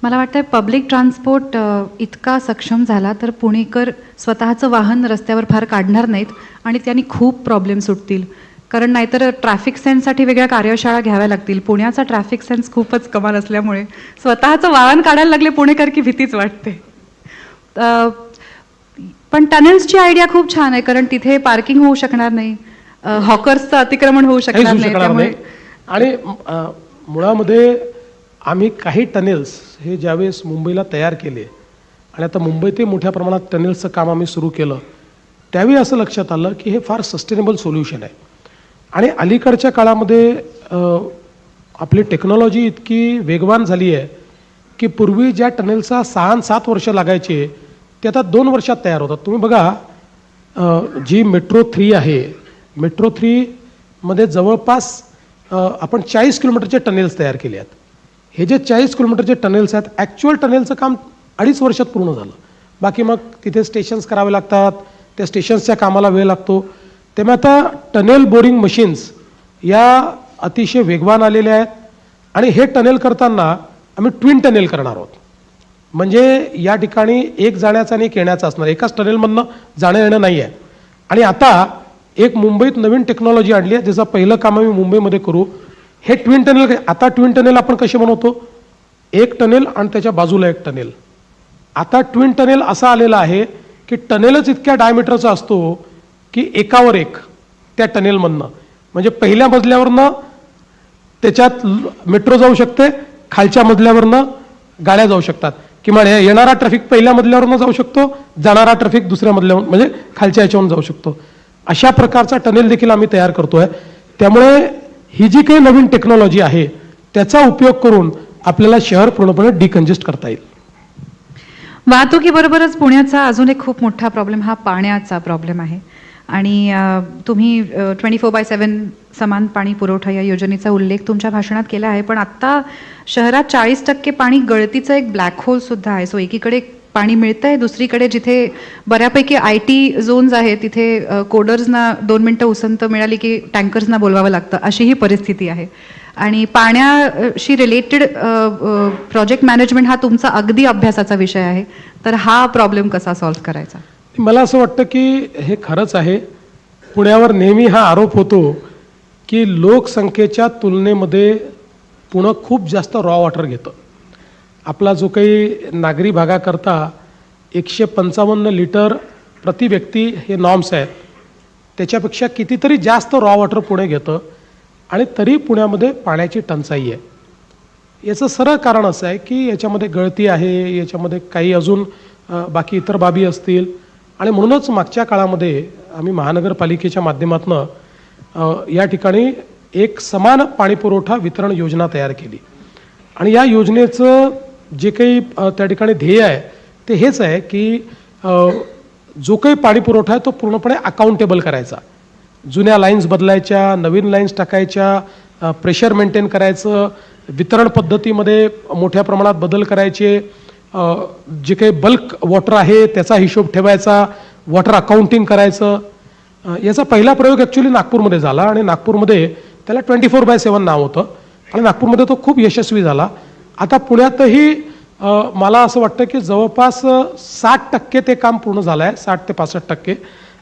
मला वाटतं पब्लिक ट्रान्सपोर्ट इतका सक्षम झाला तर पुणेकर स्वतःचं वाहन रस्त्यावर फार काढणार नाहीत आणि त्यांनी खूप प्रॉब्लेम सुटतील. कारण नाहीतर ट्रॅफिक सेन्ससाठी वेगळ्या कार्यशाळा घ्याव्या लागतील. पुण्याचा ट्रॅफिक सेन्स खूपच कमाल असल्यामुळे स्वतःचं वाहन काढायला लागले पुणेकर की भीतीच वाटते. पण टनेल्सची आयडिया खूप छान आहे, कारण तिथे पार्किंग होऊ शकणार नाही, हॉकर्सचं अतिक्रमण होऊ शकणार नाही. त्यामुळे आणि मुळामध्ये आम्ही काही टनेल्स हे ज्यावेळेस मुंबईला तयार केले आणि आता मुंबईतही मोठ्या प्रमाणात टनेल्सचं काम आम्ही सुरू केलं, त्यावेळी असं लक्षात आलं की हे फार सस्टेनेबल सोल्युशन आहे. आणि अलीकडच्या काळामध्ये आपली टेक्नॉलॉजी इतकी वेगवान झाली आहे की पूर्वी ज्या टनेल्सचा 6-7 वर्ष लागायचे ते आता 2 वर्षात तयार होतात. तुम्ही बघा जी मेट्रो 3 आहे, मेट्रो 3 मध्ये जवळपास आपण 40 किलोमीटरचे टनेल्स तयार केले आहेत. हे जे 40 किलोमीटरचे टनेल्स आहेत, ॲक्च्युअल टनेलचं काम 2.5 वर्षात पूर्ण झालं. बाकी मग तिथे स्टेशन्स करावे लागतात, त्या स्टेशन्सच्या कामाला वेळ लागतो. त्यामुळे आता टनेल बोरिंग मशीन्स या अतिशय वेगवान आलेल्या आहेत आणि हे टनेल करताना आम्ही ट्विन टनेल करणार आहोत. म्हणजे या ठिकाणी एक जाण्याचा आणि एक येण्याचा असणार, एकाच टनेलमधनं जाणं येणं नाही आहे. आणि आता एक मुंबईत नवीन टेक्नॉलॉजी आणली आहे, ज्याचं पहिलं काम आम्ही मुंबईमध्ये करू. हे ट्विन टनेल, आता ट्विन टनेल आपण कसे बनवतो, एक टनेल आणि त्याच्या बाजूला एक टनेल. आता ट्विन टनेल असा आलेला आहे की टनेलच इतक्या डायमीटरचा असतो की एकावर एक त्या टनेलमधनं, म्हणजे पहिल्या मजल्यावरनं त्याच्यात मेट्रो जाऊ शकते, खालच्या मजल्यावरनं गाड्या जाऊ शकतात, किंवा येणारा ट्रॅफिक पहिल्या मजल्यावरनं जाऊ शकतो, जाणारा ट्रॅफिक दुसऱ्या मजल्यावर म्हणजे खालच्या याच्यावरून जाऊ शकतो. अशा प्रकारचा टनेल देखील आम्ही तयार करतोय. त्यामुळे ही जी काही नवीन टेक्नॉलॉजी आहे त्याचा उपयोग करून आपल्याला शहर पूर्णपणे डिकंजेस्ट करता येईल. वाहतुकीबरोबरच पुण्याचा अजून एक खूप मोठा प्रॉब्लेम हा पाण्याचा प्रॉब्लेम आहे. आणि तुम्ही 24/7 समान पाणी पुरवठा या योजनेचा उल्लेख तुमच्या भाषणात केला आहे. पण आत्ता शहरात 40% पाणी गळतीचं एक ब्लॅक होल सुद्धा आहे. सो एकीकडे पाणी मिळतंय, दुसरीकडे जिथे बऱ्यापैकी IT झोन्स आहेत तिथे कोडर्सना 2 मिनटं उसंत मिळाली की टँकर्सना बोलवावं लागतं, अशी ही परिस्थिती आहे. आणि पाण्याशी रिलेटेड प्रोजेक्ट मॅनेजमेंट हा तुमचा अगदी अभ्यासाचा विषय आहे. तर हा प्रॉब्लेम कसा सॉल्व्ह करायचा? मला असं वाटतं की हे खरंच आहे. पुण्यावर नेहमी हा आरोप होतो की लोकसंख्येच्या तुलनेमध्ये पुणे खूप जास्त रॉ वॉटर घेतं. आपला जो काही नागरी भागाकरता 155 लिटर प्रति व्यक्ती हे नॉर्म्स आहेत, त्याच्यापेक्षा कितीतरी जास्त रॉ वॉटर पुणे घेतं आणि तरी पुण्यामध्ये पाण्याची टंचाई आहे. याचं सरळ कारण असं आहे की याच्यामध्ये गळती आहे, याच्यामध्ये काही अजून बाकी इतर बाबी असतील. आणि म्हणूनच मागच्या काळामध्ये आम्ही महानगरपालिकेच्या माध्यमातून या ठिकाणी एक समान पाणीपुरवठा वितरण योजना तयार केली. आणि या योजनेचं जे काही त्या ठिकाणी ध्येय आहे ते हेच आहे की जो काही पाणीपुरवठा आहे तो पूर्णपणे अकाउंटेबल करायचा. जुन्या लाईन्स बदलायच्या, नवीन लाईन्स टाकायच्या, प्रेशर मेंटेन करायचं, वितरण पद्धतीमध्ये मोठ्या प्रमाणात बदल करायचे, जे काही बल्क वॉटर आहे त्याचा हिशोब ठेवायचा, वॉटर अकाउंटिंग करायचं. याचा पहिला प्रयोग ॲक्च्युली नागपूरमध्ये झाला आणि नागपूरमध्ये त्याला 24/7 नाव होतं आणि नागपूरमध्ये तो खूप यशस्वी झाला. आता पुण्यातही मला असं वाटतं की जवळपास 60% ते काम पूर्ण झालं आहे, 60 ते 65%,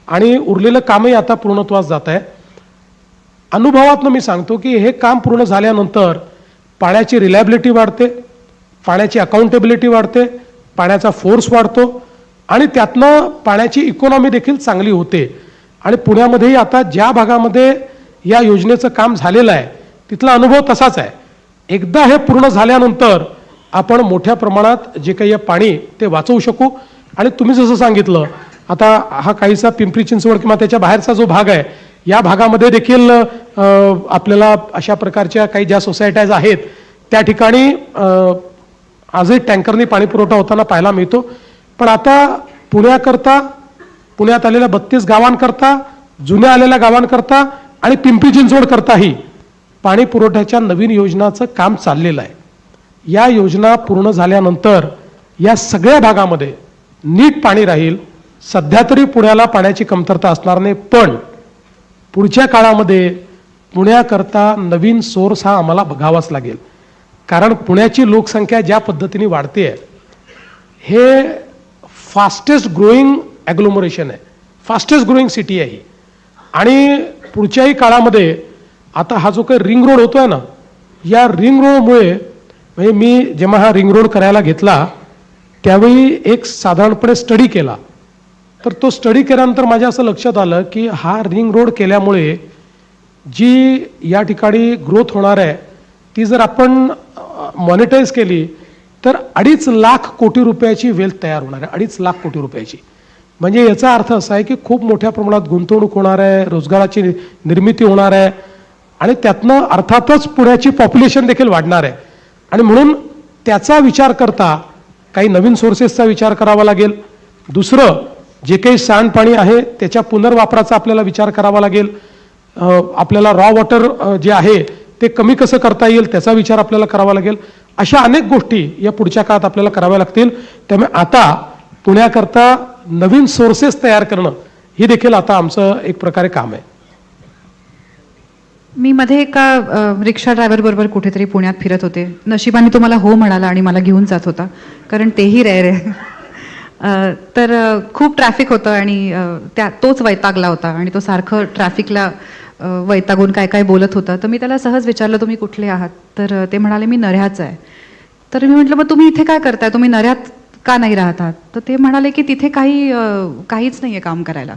आणि उरलेलं कामही आता पूर्णत्वास जात आहे. अनुभवातनं मी सांगतो की हे काम पूर्ण झाल्यानंतर पाण्याची रिलायबिलिटी वाढते, पाण्याची अकाउंटेबिलिटी वाढते, पाण्याचा फोर्स वाढतो आणि त्यातनं पाण्याची इकॉनॉमी देखील चांगली होते. आणि पुण्यामध्येही आता ज्या भागामध्ये या योजनेचं काम झालेलं आहे तिथला अनुभव तसाच आहे. एकदा हे पूर्ण झाल्यानंतर आपण मोठ्या प्रमाणात जे काही पाणी ते वाचवू शकू. आणि तुम्ही जसं सांगितलं, आता हा काहीसा पिंपरी चिंचवड किंवा त्याच्या बाहेरचा जो भाग आहे या भागामध्ये देखील आपल्याला अशा प्रकारच्या काही ज्या सोसायट्याज आहेत त्या ठिकाणी आजही टँकरनी पाणी पुरवठा होताना पाहायला मिळतो. पण आता पुण्याकरता, पुण्यात आलेल्या 32 गावांकरता, जुन्या आलेल्या गावांकरता आणि पिंपरी चिंचवडकरताही पाणी पुरवठ्याच्या नवीन योजनाचं काम चाललेलं आहे. या योजना पूर्ण झाल्यानंतर या सगळ्या भागामध्ये नीट पाणी राहील. सध्या तरी पुण्याला पाण्याची कमतरता असणार नाही, पण पुढच्या काळामध्ये पुण्याकरता नवीन सोर्स हा आम्हाला बघावाच लागेल. कारण पुण्याची लोकसंख्या ज्या पद्धतीने वाढते आहे, हे फास्टेस्ट ग्रोईंग ॲग्लोमरेशन आहे, फास्टेस्ट ग्रोईंग सिटी आहे. आणि पुढच्याही काळामध्ये आता हा जो काही रिंग रोड होतोय ना, या रिंग रोडमुळे, म्हणजे मी जेव्हा हा रिंग रोड करायला घेतला त्यावेळी एक साधारणपणे स्टडी केला, तर तो स्टडी केल्यानंतर माझ्या असं लक्षात आलं की हा रिंग रोड केल्यामुळे जी या ठिकाणी ग्रोथ होणार आहे ती जर आपण मॉनिटाईज केली तर 2.5 लाख कोटी रुपयाची वेल्थ तयार होणार आहे. 2.5 लाख कोटी रुपयाची. म्हणजे याचा अर्थ असा आहे की खूप मोठ्या प्रमाणात गुंतवणूक होणार आहे, रोजगाराची निर्मिती होणार आहे आणि त्यातनं अर्थातच पुण्याची पॉप्युलेशन देखील वाढणार आहे. आणि म्हणून त्याचा विचार करता काही नवीन सोर्सेसचा विचार करावा लागेल. दुसरं, जे काही सांडपाणी आहे त्याच्या पुनर्वापराचा आपल्याला विचार करावा लागेल. आपल्याला रॉ वॉटर जे आहे ते कमी कसं करता येईल त्याचा विचार आपल्याला करावा लागेल. अशा अनेक गोष्टी या पुढच्या काळात आपल्याला कराव्या लागतील. त्यामुळे आता पुण्याकरता नवीन सोर्सेस तयार करणं हे देखील आता आमचं एक प्रकारे काम आहे. मी मध्ये एका रिक्षा ड्रायव्हर बरोबर कुठेतरी पुण्यात फिरत होते. नशिबाने तो मला हो म्हणाला आणि मला घेऊन जात होता, कारण तेही रेअर आहे. तर खूप ट्रॅफिक होतं आणि तोच वैतागला होता आणि तो सारखं ट्रॅफिकला वैतागून काय काय बोलत होता. तर मी त्याला सहज विचारलं, तुम्ही कुठले आहात? तर ते म्हणाले, मी नऱ्ह्याचं आहे. तर मी म्हटलं, मग तुम्ही इथे काय करताय, तुम्ही नऱ्ह्यात का नाही राहत आहात? तर ते म्हणाले की तिथे काहीच नाही आहे काम करायला,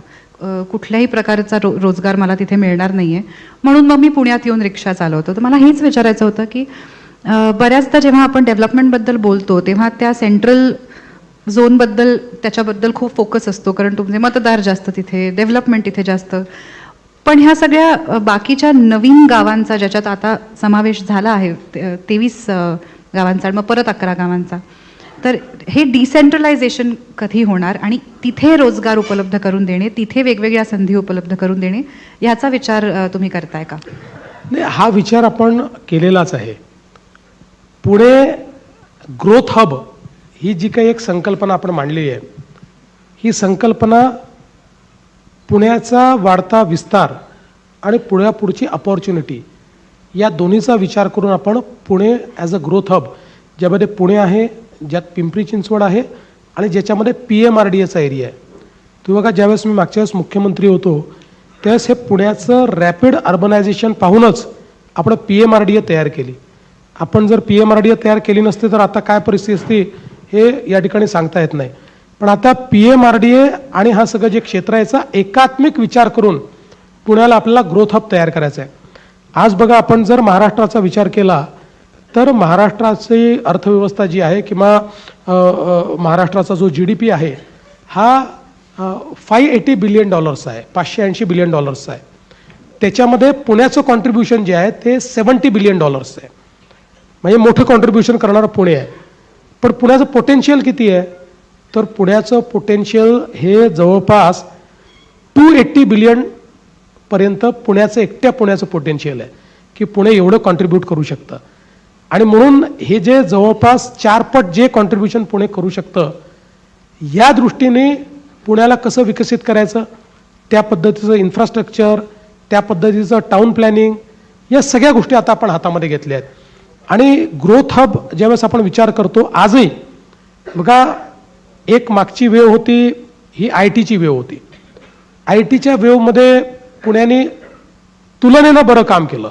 कुठल्याही प्रकारचा रोजगार मला तिथे मिळणार नाही आहे, म्हणून मग मी पुण्यात येऊन रिक्षा चालवतो. तर मला हेच विचारायचं होतं की बऱ्याचदा जेव्हा आपण डेव्हलपमेंटबद्दल बोलतो तेव्हा त्या सेंट्रल झोनबद्दल त्याच्याबद्दल खूप फोकस असतो, कारण तुमचे मतदार जास्त तिथे, डेव्हलपमेंट तिथे जास्त. पण ह्या सगळ्या बाकीच्या नवीन गावांचा ज्याच्यात आता समावेश झाला आहे 23 गावांचा, मग परत 11 गावांचा, तर हे डिसेंट्रलायझेशन कधी होणार आणि तिथे रोजगार उपलब्ध करून देणे, तिथे वेगवेगळ्या संधी उपलब्ध करून देणे, ह्याचा विचार तुम्ही करताय का? नाही, हा विचार आपण केलेलाच आहे. पुणे ग्रोथ हब ही जी काही एक संकल्पना आपण मांडली आहे, ही संकल्पना पुण्याचा वाढता विस्तार आणि पुढची अपॉर्च्युनिटी या दोन्हीचा विचार करून आपण Pune as a growth hub, ज्यामध्ये पुणे आहे, ज्यात पिंपरी चिंचवड आहे आणि ज्याच्यामध्ये PMRDAचा एरिया आहे. तुम्ही बघा, ज्यावेळेस मी मागच्या वेळेस मुख्यमंत्री होतो त्यावेळेस हे पुण्याचं रॅपिड अर्बनायझेशन पाहूनच आपण PMRDA तयार केली. आपण जर PMRDA तयार केली नसते तर आता काय परिस्थिती असते हे या ठिकाणी सांगता येत नाही. पण आता PMRDA आणि हा सगळं जे क्षेत्र आहे याचा एकात्मिक विचार करून पुण्याला आपल्याला ग्रोथ हब तयार करायचा आहे. आज बघा, आपण जर महाराष्ट्राचा विचार केला तर महाराष्ट्राची अर्थव्यवस्था जी आहे किंवा महाराष्ट्राचा जो GDP आहे हा $580 बिलियन आहे, $580 बिलियन आहे. त्याच्यामध्ये पुण्याचं कॉन्ट्रीब्युशन जे आहे ते $70 बिलियन आहे. म्हणजे मोठं कॉन्ट्रीब्युशन करणारं पुणे आहे. पण पुण्याचं पोटेन्शियल किती आहे? तर पुण्याचं पोटेन्शियल हे जवळपास $280 बिलियन पर्यंत एकट्या पुण्याचं पोटेन्शियल आहे की पुणे एवढं कॉन्ट्रीब्यूट करू शकतं. आणि म्हणून हे जे जवळपास 4 पट जे कॉन्ट्रीब्युशन पुणे करू शकतं, या दृष्टीने पुण्याला कसं विकसित करायचं, त्या पद्धतीचं इन्फ्रास्ट्रक्चर, त्या पद्धतीचं टाउन प्लॅनिंग, या सगळ्या गोष्टी आता आपण हातामध्ये घेतल्या आहेत. आणि ग्रोथ हब ज्यावेळेस आपण विचार करतो, आजही बघा, एक मागची वेव होती ही IT ची वेव होती. IT च्या वेवमध्ये पुण्याने तुलनेनं बरं काम केलं.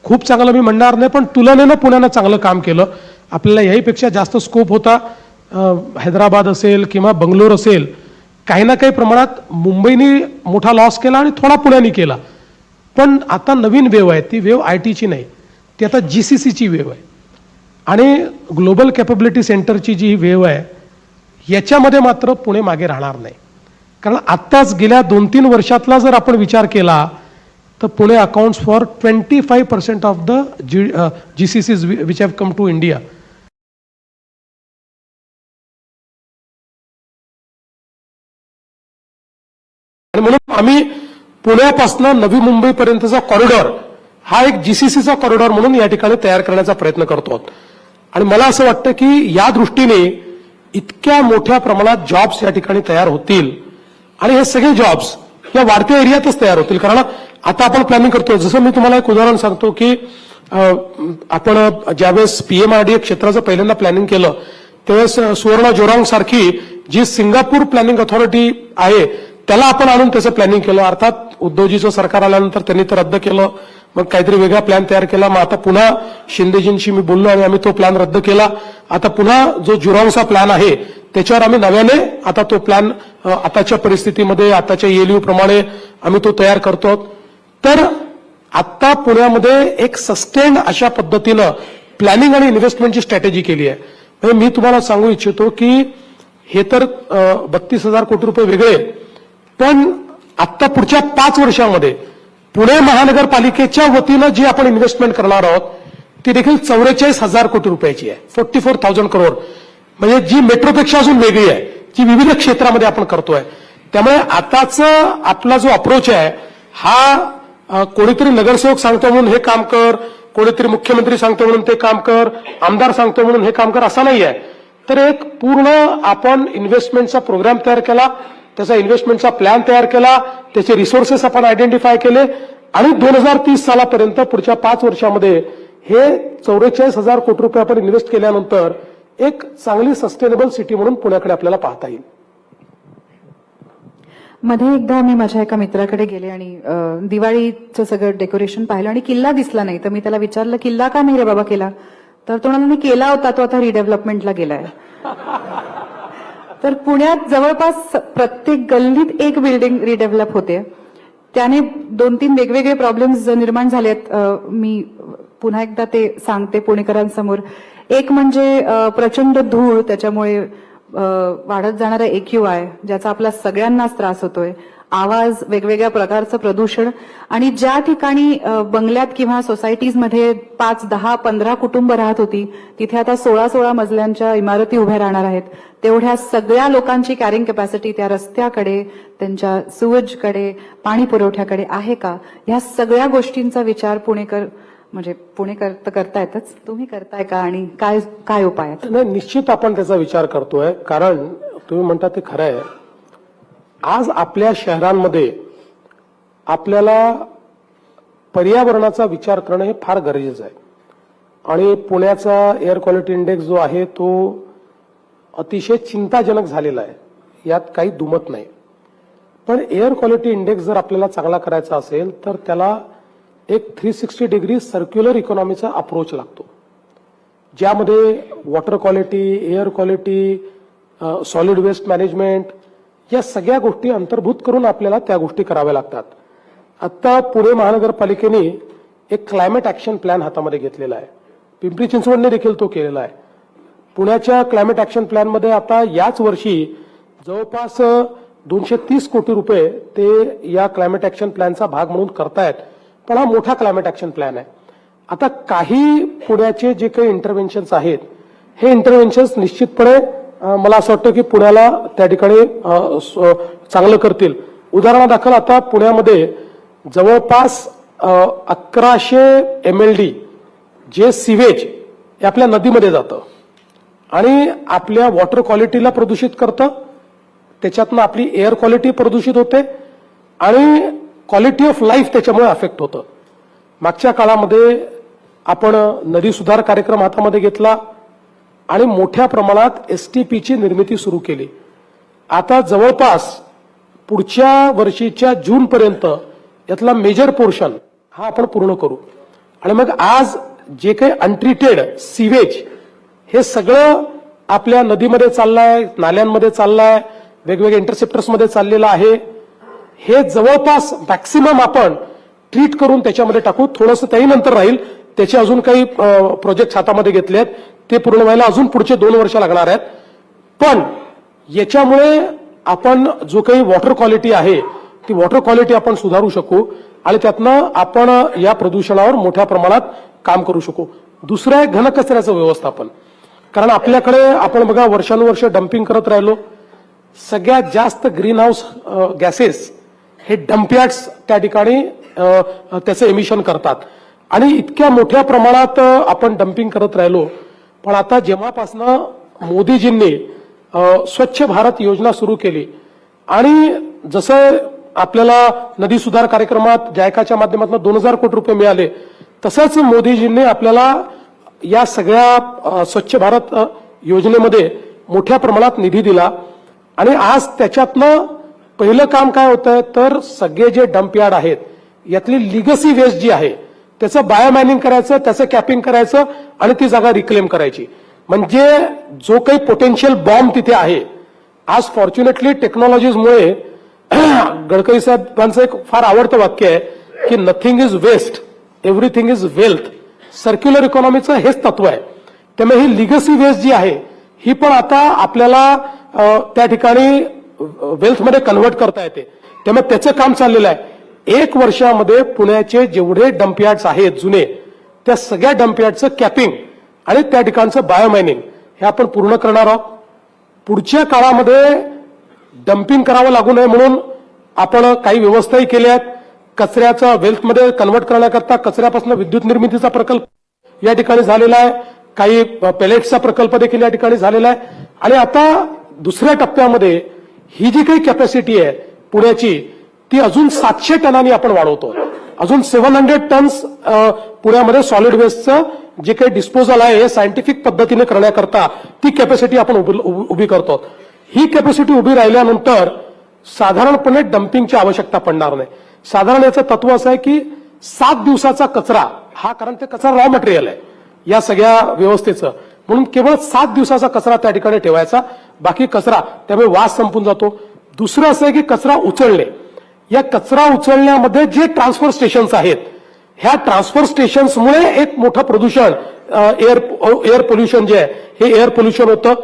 खूप चांगलं मी म्हणणार नाही, पण तुलनेनं पुण्यानं चांगलं काम केलं. आपल्याला याहीपेक्षा जास्त स्कोप होता. हैदराबाद असेल किंवा बंगलोर असेल, काही ना काही प्रमाणात मुंबईने मोठा लॉस केला आणि थोडा पुण्याने केला. पण आता नवीन वेव आहे, ती वेव IT ची नाही, ती आता GCCची वेव आहे. आणि ग्लोबल कॅपॅबिलिटी सेंटरची जी वेव आहे याच्यामध्ये मात्र पुणे मागे राहणार नाही. कारण आत्ताच गेल्या 2-3 वर्षातला जर आपण विचार केला तर Pune accounts for 25% of the GCCs which have come to India. आणि म्हणून आम्ही पुण्यापासून नवी मुंबईपर्यंतचा कॉरिडॉर हा एक GCCचा कॉरिडॉर म्हणून या ठिकाणी तयार करण्याचा प्रयत्न करतो आहोत. आणि मला असं वाटतं की या दृष्टीने इतक्या मोठ्या प्रमाणात जॉब्स या ठिकाणी तयार होतील आणि हे सगळे जॉब्स या वाढत्या एरियातच तयार होतील. कारण आता आपण प्लॅनिंग करतोय, जसं मी तुम्हाला एक उदाहरण सांगतो की आपण ज्यावेळेस PMRDA क्षेत्राचं पहिल्यांदा प्लॅनिंग केलं त्यावेळेस सुवर्ण जोरांग सारखी जी सिंगापूर प्लॅनिंग अथॉरिटी आहे त्याला आपण आणून त्याचं प्लॅनिंग केलं. अर्थात उद्धवजीचं सरकार आल्यानंतर त्यांनी ते रद्द केलं, मग काहीतरी वेगळा प्लॅन तयार केला. मग आता पुन्हा शिंदेजींशी मी बोललो आणि आम्ही तो प्लॅन रद्द केला. आता पुन्हा जो जुरांगचा प्लॅन आहे त्याच्यावर आम्ही नव्याने आता तो प्लॅन आताच्या परिस्थितीमध्ये आताच्या ELU प्रमाणे आम्ही तो तयार करतो. तर आता पुण्यामध्ये एक सस्टेन्ड अशा पद्धतीनं प्लॅनिंग आणि इन्व्हेस्टमेंटची स्ट्रॅटेजी केली आहे. म्हणजे मी तुम्हाला सांगू इच्छितो की हे तर 32,000 कोटी रुपये वेगळे, पण आता पुढच्या 5 वर्षामध्ये पुणे महानगरपालिकेच्या वतीनं जी आपण इन्व्हेस्टमेंट करणार आहोत ती देखील 44,000 कोटी रुपयाची आहे. 44,000 करोड, म्हणजे जी मेट्रोपेक्षा अजून वेगळी आहे, जी विविध क्षेत्रामध्ये आपण करतोय. त्यामुळे आताचा आपला जो अप्रोच आहे हा कोणीतरी नगरसेवक सांगतो म्हणून हे काम कर, कोणीतरी मुख्यमंत्री सांगतो म्हणून ते काम कर, आमदार सांगतो म्हणून हे काम कर, असं नाही आहे. तर एक पूर्ण आपण इन्व्हेस्टमेंटचा प्रोग्राम तयार केला, त्याचा इन्व्हेस्टमेंटचा प्लॅन तयार केला, त्याचे रिसोर्सेस आपण आयडेंटिफाय केले आणि 2030 सालापर्यंत पुढच्या 5 वर्षामध्ये हे 44,000 कोटी रुपये आपण इन्व्हेस्ट केल्यानंतर एक चांगली सस्टेनेबल सिटी म्हणून पुण्याकडे आपल्याला पाहता येईल. मध्ये एकदा मी माझ्या एका मित्राकडे गेले आणि दिवाळीचं सगळं डेकोरेशन पाहिलं आणि किल्ला दिसला नाही. तर मी त्याला विचारलं, किल्ला का नाही रे बाबा केला? तर तो म्हणाला, मी केला होता, तो आता रिडेव्हलपमेंटला गेलाय. तर पुण्यात जवळपास प्रत्येक गल्लीत एक बिल्डिंग रिडेव्हलप होते. त्याने 2-3 वेगवेगळे प्रॉब्लेम्स निर्माण झालेत. मी पुन्हा एकदा ते सांगते पुणेकरांसमोर. एक म्हणजे प्रचंड धूळ, त्याच्यामुळे वाढत जाणारा AQI, ज्याचा आपल्या सगळ्यांनाच त्रास होतोय, आवाज, वेगवेगळ्या प्रकारचं प्रदूषण, आणि ज्या ठिकाणी बंगल्यात किंवा सोसायटीजमध्ये 5, 10, 15 कुटुंब राहत होती, तिथे आता 16 मजल्यांच्या इमारती उभ्या राहणार आहेत. तेवढ्या सगळ्या लोकांची कॅरिंग कॅपॅसिटी त्या रस्त्याकडे, त्यांच्या सुवेजकडे, पाणी पुरवठ्याकडे आहे का? ह्या सगळ्या गोष्टींचा विचार पुणेकर तर करतायतच, तुम्ही करताय का आणि काय काय उपाय आहेत? नाही, निश्चित आपण त्याचा विचार करतोय. कारण तुम्ही म्हणता ते खरं आहे. आज आपल्या शहरांमध्ये आपल्याला पर्यावरणाचा विचार करणं हे फार गरजेचं आहे. आणि पुण्याचा एअर क्वालिटी इंडेक्स जो आहे तो अतिशय चिंताजनक झालेला आहे, यात काही दुमत नाही. पण एअर क्वालिटी इंडेक्स जर आपल्याला चांगला करायचा असेल तर त्याला एक 360 डिग्री सर्क्युलर इकॉनॉमीचा अप्रोच लागतो, ज्यामध्ये water quality, air quality, solid waste management या सगळ्या गोष्टी अंतर्भूत करून आपल्याला त्या गोष्टी कराव्या लागतात. आता पुणे महानगरपालिकेने एक क्लायमेट ऍक्शन प्लॅन हातामध्ये घेतलेला आहे. पिंपरी चिंचवडने देखील तो केलेला आहे. पुण्याच्या क्लायमेट ऍक्शन प्लॅनमध्ये आता याच वर्षी जवळपास 230 कोटी रुपये ते या क्लायमेट ऍक्शन प्लॅनचा भाग म्हणून करतायत. पण हा मोठा क्लायमेट ऍक्शन प्लॅन आहे. आता काही पुण्याचे जे काही इंटरव्हेन्शन्स आहेत, हे इंटरव्हेन्शन्स निश्चितपणे मला असं वाटतं की पुण्याला त्या ठिकाणी चांगलं करतील. उदाहरणादाखल आता पुण्यामध्ये जवळपास 1100 MLD जे सिवेज हे आपल्या नदीमध्ये जातं आणि आपल्या वॉटर क्वालिटीला प्रदूषित करतं, त्याच्यातनं आपली एअर क्वालिटी प्रदूषित होते आणि क्वालिटी ऑफ लाईफ त्याच्यामुळे अफेक्ट होतं. मागच्या काळामध्ये आपण नदी सुधार कार्यक्रम हातामध्ये घेतला आणि मोठ्या प्रमाणात STPची निर्मिती सुरू केली. आता जवळपास पुढच्या वर्षीच्या जूनपर्यंत यातला मेजर पोर्शन हा आपण पूर्ण करू. आणि मग आज जे काही अनट्रीटेड सिवेज हे सगळं आपल्या नदीमध्ये चाललंय, नाल्यांमध्ये चाललंय, वेगवेगळ्या इंटरसेप्टर्समध्ये चाललेलं आहे. हे जवळपास मॅक्सिमम आपण ट्रीट करून त्याच्यामध्ये टाकू. थोडंसं त्याही नंतर राहील, त्याचे अजून काही प्रोजेक्ट हातामध्ये घेतले आहेत, ते पूर्ण व्हायला अजून पुढचे 2 वर्ष लागणार आहेत. पण याच्यामुळे आपण जो काही वॉटर क्वालिटी आहे ती वॉटर क्वालिटी आपण सुधारू शकू आणि त्यातनं आपण या प्रदूषणावर मोठ्या प्रमाणात काम करू शकू. दुसरं आहे घनकचऱ्याचं व्यवस्थापन. कारण आपल्याकडे आपण बघा वर्षानुवर्ष डम्पिंग करत राहिलो. सगळ्यात जास्त ग्रीन हाऊस गॅसेस हे डम्पयार्ड्स त्या ठिकाणी त्याचं एमिशन करतात आणि इतक्या मोठ्या प्रमाणात आपण डम्पिंग करत राहिलो. पण आता जेव्हापासनं मोदीजींनी स्वच्छ भारत योजना सुरू केली आणि जसं आपल्याला नदी सुधार कार्यक्रमात जायकाच्या माध्यमातून 2000 कोटी रुपये मिळाले, तसंच मोदीजींनी आपल्याला या सगळ्या स्वच्छ भारत योजनेमध्ये मोठ्या प्रमाणात निधी दिला. आणि आज त्याच्यातनं पहिलं काम काय होतंय तर सगळे जे डम्पयार्ड आहेत यातली लिगसी वेस्ट जी आहे त्याचं बायोमायनिंग करायचं, त्याचं कॅपिंग करायचं आणि ती जागा रिक्लेम करायची. म्हणजे जो काही पोटेन्शियल बॉम्ब तिथे आहे, आज फॉर्च्युनेटली टेक्नॉलॉजीजमुळे गडकरी साहेबांचं एक फार आवडतं वाक्य आहे की nothing is waste, everything is wealth. Circular इकॉनॉमीचं हेच तत्व आहे. त्यामुळे ही लिगसी वेस्ट जी आहे ही पण आता आपल्याला त्या ठिकाणी वेल्थमध्ये कन्व्हर्ट करता येते. त्यामुळे त्याचं काम चाललेलं आहे. 1 वर्षामध्ये पुण्याचे जेवढे डम्पयार्ड्स आहेत जुने, त्या सगळ्या डम्पयार्डचं कॅपिंग आणि त्या ठिकाणचं बायोमायनिंग हे आपण पूर्ण करणार आहोत. पुढच्या काळामध्ये डम्पिंग करावं लागू नये म्हणून आपण काही व्यवस्थाही केल्या आहेत. कचऱ्याचा वेल्थमध्ये कन्व्हर्ट करण्याकरता कचऱ्यापासून विद्युत निर्मितीचा प्रकल्प या ठिकाणी झालेला आहे, काही पेलेट्सचा प्रकल्प देखील या ठिकाणी झालेला आहे. आणि आता दुसऱ्या टप्प्यामध्ये ही जी काही कॅपॅसिटी आहे पुण्याची ती अजून 700 टनांनी आपण वाढवतो. अजून 700 टन्स पुण्यामध्ये सॉलिड वेस्टचं जे काही डिस्पोजल आहे हे सायंटिफिक पद्धतीने करण्याकरता ती कॅपॅसिटी आपण उभी करतो. ही कॅपॅसिटी उभी राहिल्यानंतर साधारणपणे डम्पिंगची आवश्यकता पडणार नाही. साधारण याचं तत्व असं आहे की 7 दिवसाचा कचरा हा, कारण ते कचरा रॉ मटेरियल आहे या सगळ्या व्यवस्थेचं, म्हणून केवळ 7 दिवसाचा कचरा त्या ठिकाणी ठेवायचा, बाकी कचरा त्यामुळे वास संपून जातो. दुसरं असं आहे की कचरा उचलणे. या कचरा उचलण्यामध्ये जे ट्रान्सफर स्टेशन्स आहेत ह्या ट्रान्सफर स्टेशन्समुळे एक मोठं प्रदूषण एअर पोल्युशन जे आहे हे एअर पोल्युशन होतं.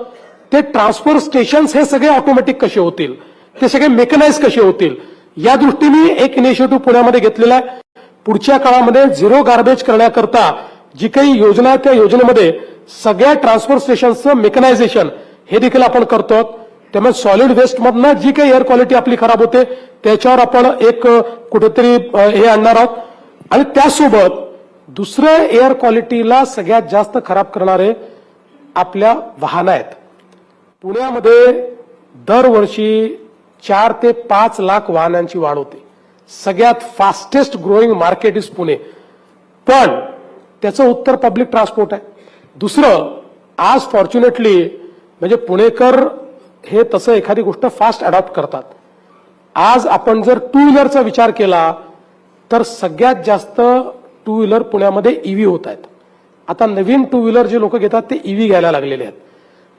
ते ट्रान्सफर स्टेशन्स हे सगळे ऑटोमॅटिक कसे होतील, ते सगळे मेकनाइज कसे होतील, या दृष्टीने एक इनिशिएटिव्ह पुण्यामध्ये घेतलेला आहे. पुढच्या काळामध्ये झिरो गार्बेज करण्याकरता जी काही योजना आहे त्या योजनेमध्ये सगळ्या ट्रान्सफर स्टेशनचं मेकनायझेशन हे देखील आपण करतो. त्यामुळे सॉलिड वेस्टमधनं जी काही एअर क्वालिटी आपली खराब होते त्याच्यावर आपण एक कुठेतरी हे आणणार आहोत. आणि त्यासोबत दुसरं एअर क्वालिटीला सगळ्यात जास्त खराब करणारे आपल्या वाहनं आहेत. पुण्यामध्ये दरवर्षी 4 ते 5 लाख वाहनांची वाढ होते. सगळ्यात fastest growing market is Pune. पण त्याचं उत्तर पब्लिक ट्रान्सपोर्ट आहे. दुसरं, आज फॉर्च्युनेटली म्हणजे पुणेकर हे तसं एखादी गोष्ट फास्ट अडॉप्ट करतात. आज आपण जर टू व्हीलरचा विचार केला तर सगळ्यात जास्त टू व्हीलर पुण्यामध्ये ईव्ही होत आहेत. आता नवीन टू व्हीलर जे लोक घेतात ते ईव्ही घ्यायला लागलेले आहेत.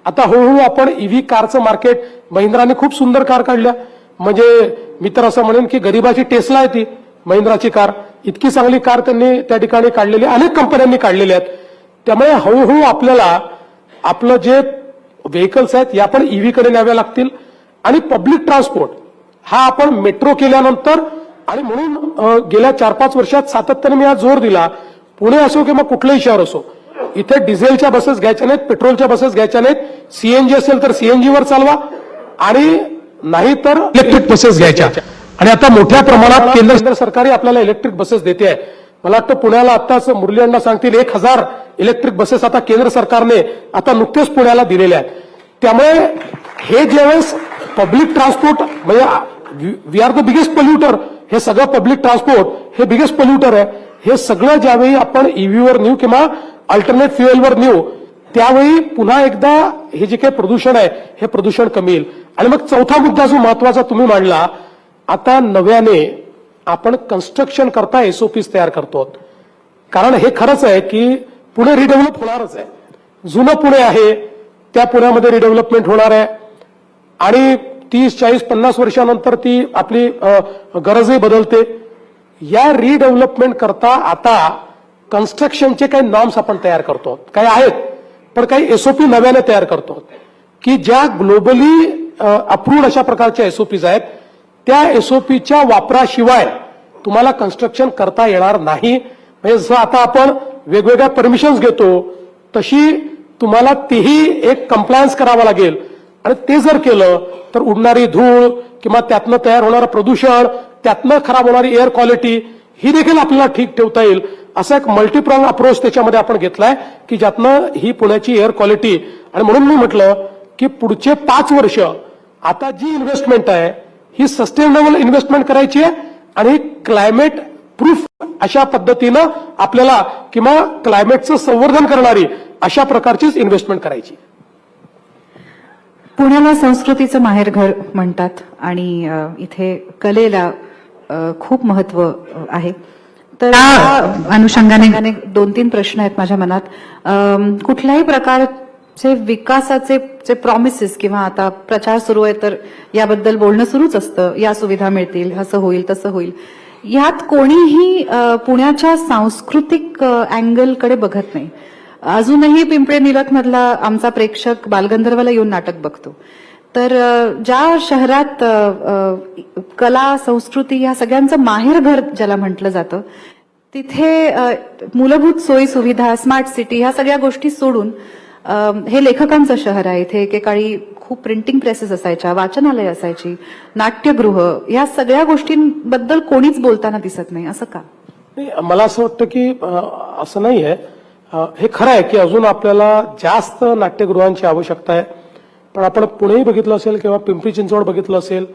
आता हळूहळू आपण ईव्ही कारचं मार्केट, महिंद्राने खूप सुंदर कार काढल्या, म्हणजे मी तर असं म्हणेन की गरीबाची टेस्ला आहे ती महिंद्राची कार. इतकी चांगली कार त्यांनी त्या ठिकाणी काढलेली, अनेक कंपन्यांनी काढलेल्या आहेत. त्यामुळे हळूहळू आपल्याला आपलं जे व्हेकल्स आहेत या पण ईव्ही कडे न्याव्या लागतील. आणि पब्लिक ट्रान्सपोर्ट हा आपण मेट्रो केल्यानंतर, आणि म्हणून गेल्या 4-5 वर्षात सातत्याने मी आज जोर दिला, पुणे असो किंवा कुठलंही शहर असो, इथे डिझेलच्या बसेस घ्यायच्या नाहीत, पेट्रोलच्या बसेस घ्यायच्या नाहीत. सीएनजी असेल तर सीएनजीवर चालवा आणि नाही तर इलेक्ट्रिक बसेस घ्यायच्या. आणि आता मोठ्या प्रमाणात केंद्र सरकारही आपल्याला इलेक्ट्रिक बसेस देते आहे. मला वाटतं पुण्याला आताच मुरली अण्णा सांगतील 1000 इलेक्ट्रिक बसेस आता केंद्र सरकारने आता नुकतेच पुण्याला दिलेल्या आहेत. त्यामुळे हे ज्यावेळेस पब्लिक ट्रान्सपोर्ट म्हणजे वी आर द बिगेस्ट पोल्युटर, हे सगळं पब्लिक ट्रान्सपोर्ट हे बिगेस्ट पोल्युटर आहे. हे सगळं ज्यावेळी आपण ईव्हीवर नेऊ किंवा अल्टरनेट फ्युएलवर नेऊ त्यावेळी पुन्हा एकदा हे जे काही प्रदूषण आहे हे प्रदूषण कमी येईल. आणि मग चौथा मुद्दा जो महत्वाचा तुम्ही मांडला, आता नव्याने आपण कन्स्ट्रक्शन करता एसओपीज तयार करतो. कारण हे खरंच आहे की पुणे रिडेव्हलप होणारच आहे. जुनं पुणे आहे त्या पुण्यामध्ये रिडेव्हलपमेंट होणार आहे आणि 30, 40, 50 वर्षानंतर ती आपली गरजही बदलते. या रिडेव्हलपमेंट करता आता कन्स्ट्रक्शनचे काही नॉर्म्स आपण तयार करतो, काही आहेत पण काही एसओपी नव्याने तयार करतो की ज्या ग्लोबली अप्रूव्ड अशा प्रकारच्या एसओपीज आहेत त्या एसओपीच्या वापराशिवाय तुम्हाला कन्स्ट्रक्शन करता येणार नाही. म्हणजे जसं आता आपण वेगवेगळ्या परमिशन्स घेतो तशी तुम्हाला तेही एक कंप्लायन्स करावा लागेल. आणि ते जर केलं तर उडणारी धूळ किंवा त्यातनं तयार होणारं प्रदूषण, त्यातनं खराब होणारी एअर क्वालिटी ही देखील आपल्याला ठीक ठेवता येईल. असा एक मल्टीप्रॉंग अप्रोच त्याच्यामध्ये आपण घेतलाय की ज्यातनं ही पुण्याची एअर क्वालिटी, आणि म्हणून मी म्हटलं की पुढचे 5 वर्ष आता जी इन्व्हेस्टमेंट आहे ही सस्टेनेबल इन्व्हेस्टमेंट करायची आहे आणि क्लायमेट प्रूफ अशा पद्धतीनं आपल्याला किंवा क्लायमेटचं संवर्धन करणारी अशा प्रकारचीच इन्व्हेस्टमेंट करायची. पुण्याला संस्कृतीचं माहेरघर म्हणतात आणि इथे कलेला खूप महत्व आहे. तर त्या अनुषंगाने 2-3 प्रश्न आहेत माझ्या मनात. कुठल्याही प्रकारचे विकासाचे जे प्रॉमिसेस किंवा आता प्रचार सुरू आहे तर याबद्दल बोलणं सुरूच असतं, या सुविधा मिळतील, असं होईल तसं होईल. यात कोणीही पुण्याच्या सांस्कृतिक अँगलकडे बघत नाही. अजूनही पिंपळे निलख मधला आमचा प्रेक्षक बालगंधर्वाला येऊन नाटक बघतो. तर ज्या शहरात कला संस्कृती या सगळ्यांचं माहेरघर ज्याला म्हटलं जातं तिथे मूलभूत सोयी सुविधा, स्मार्ट सिटी ह्या सगळ्या गोष्टी सोडून हे लेखकांचं शहर आहे. इथे एकेकाळी खूप प्रिंटिंग प्रेसेस असायच्या, वाचनालय असायची, नाट्यगृह, या सगळ्या गोष्टींबद्दल कोणीच बोलताना दिसत नाही, असं का? नाही, मला असं वाटतं की असं नाही आहे. हे खरं आहे की अजून आपल्याला जास्त नाट्यगृहांची आवश्यकता आहे. पण आपण पुणेही बघितलं असेल किंवा पिंपरी चिंचवड बघितलं असेल,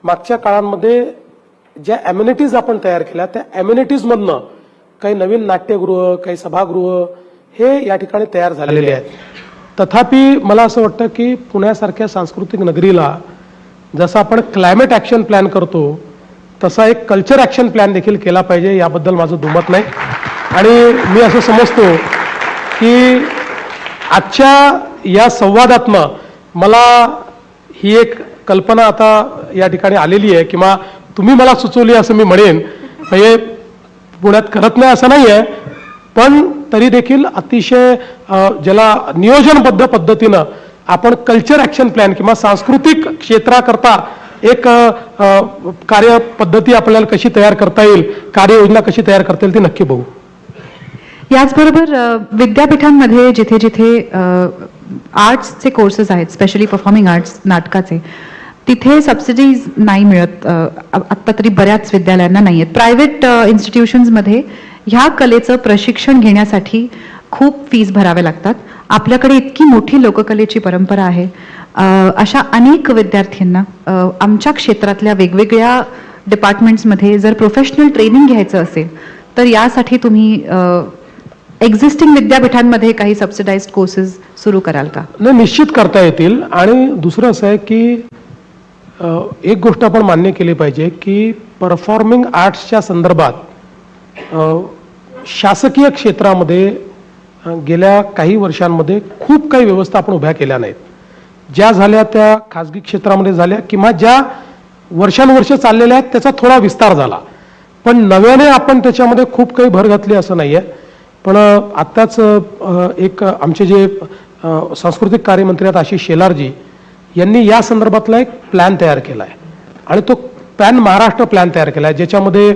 मागच्या काळांमध्ये ज्या अम्युनिटीज आपण तयार केल्या त्या अम्युनिटीजमधनं काही नवीन नाट्यगृह, काही सभागृह हे या ठिकाणी तयार झालेले आहेत. तथापि मला असं वाटतं की पुण्यासारख्या सांस्कृतिक नगरीला जसं आपण क्लायमेट ॲक्शन प्लॅन करतो तसा एक कल्चर ॲक्शन प्लॅन देखील केला पाहिजे, याबद्दल माझं दुमत नाही. आणि मी असं समजतो की आजच्या या संवादातनं मला ही एक कल्पना आता या ठिकाणी आलेली आहे किंवा तुम्ही मला सुचवली असं मी म्हणेन. म्हणजे पुण्यात करत नाही असं नाही आहे, पण तरी देखील अतिशय ज्याला नियोजनबद्ध पद्धतीनं आपण कल्चर ॲक्शन प्लॅन किंवा सांस्कृतिक क्षेत्राकरता एक कार्यपद्धती आपल्याला कशी तयार करता येईल, कार्ययोजना कशी तयार करता येईल ती नक्की बघू. याचबरोबर विद्यापीठांमध्ये जिथे जिथे आर्ट्सचे कोर्सेस आहेत, स्पेशली परफॉर्मिंग आर्ट्स नाटकाचे, तिथे सबसिडीज नाही मिळत, आत्ता तरी बऱ्याच विद्यालयांना नाही आहेत. प्रायव्हेट इन्स्टिट्यूशन्समध्ये ह्या कलेचं प्रशिक्षण घेण्यासाठी खूप फीस भराव्या लागतात. आपल्याकडे इतकी मोठी लोककलेची परंपरा आहे. अशा अनेक विद्यार्थ्यांना आमच्या क्षेत्रातल्या वेगवेगळ्या डिपार्टमेंट्समध्ये जर प्रोफेशनल ट्रेनिंग घ्यायचं असेल तर यासाठी तुम्ही एक्झिस्टिंग विद्यापीठांमध्ये काही सबसिडाइज्ड कोर्सेस सुरू कराल का? नाही, निश्चित करता येतील. आणि दुसरं असं आहे की एक गोष्ट आपण मान्य केली पाहिजे की परफॉर्मिंग आर्ट्सच्या संदर्भात शासकीय क्षेत्रामध्ये गेल्या काही वर्षांमध्ये खूप काही व्यवस्था आपण उभ्या केल्या नाहीत. ज्या झाल्या त्या खाजगी क्षेत्रामध्ये झाल्या किंवा ज्या वर्षानुवर्ष चाललेल्या आहेत त्याचा थोडा विस्तार झाला, पण नव्याने आपण त्याच्यामध्ये खूप काही भर घातली असं नाही आहे. पण आत्ताच एक आमचे जे सांस्कृतिक कार्यमंत्री आहेत आशिष शेलारजी यांनी या संदर्भातला एक प्लॅन तयार केला आहे आणि तो पॅन महाराष्ट्र प्लॅन तयार केला आहे, ज्याच्यामध्ये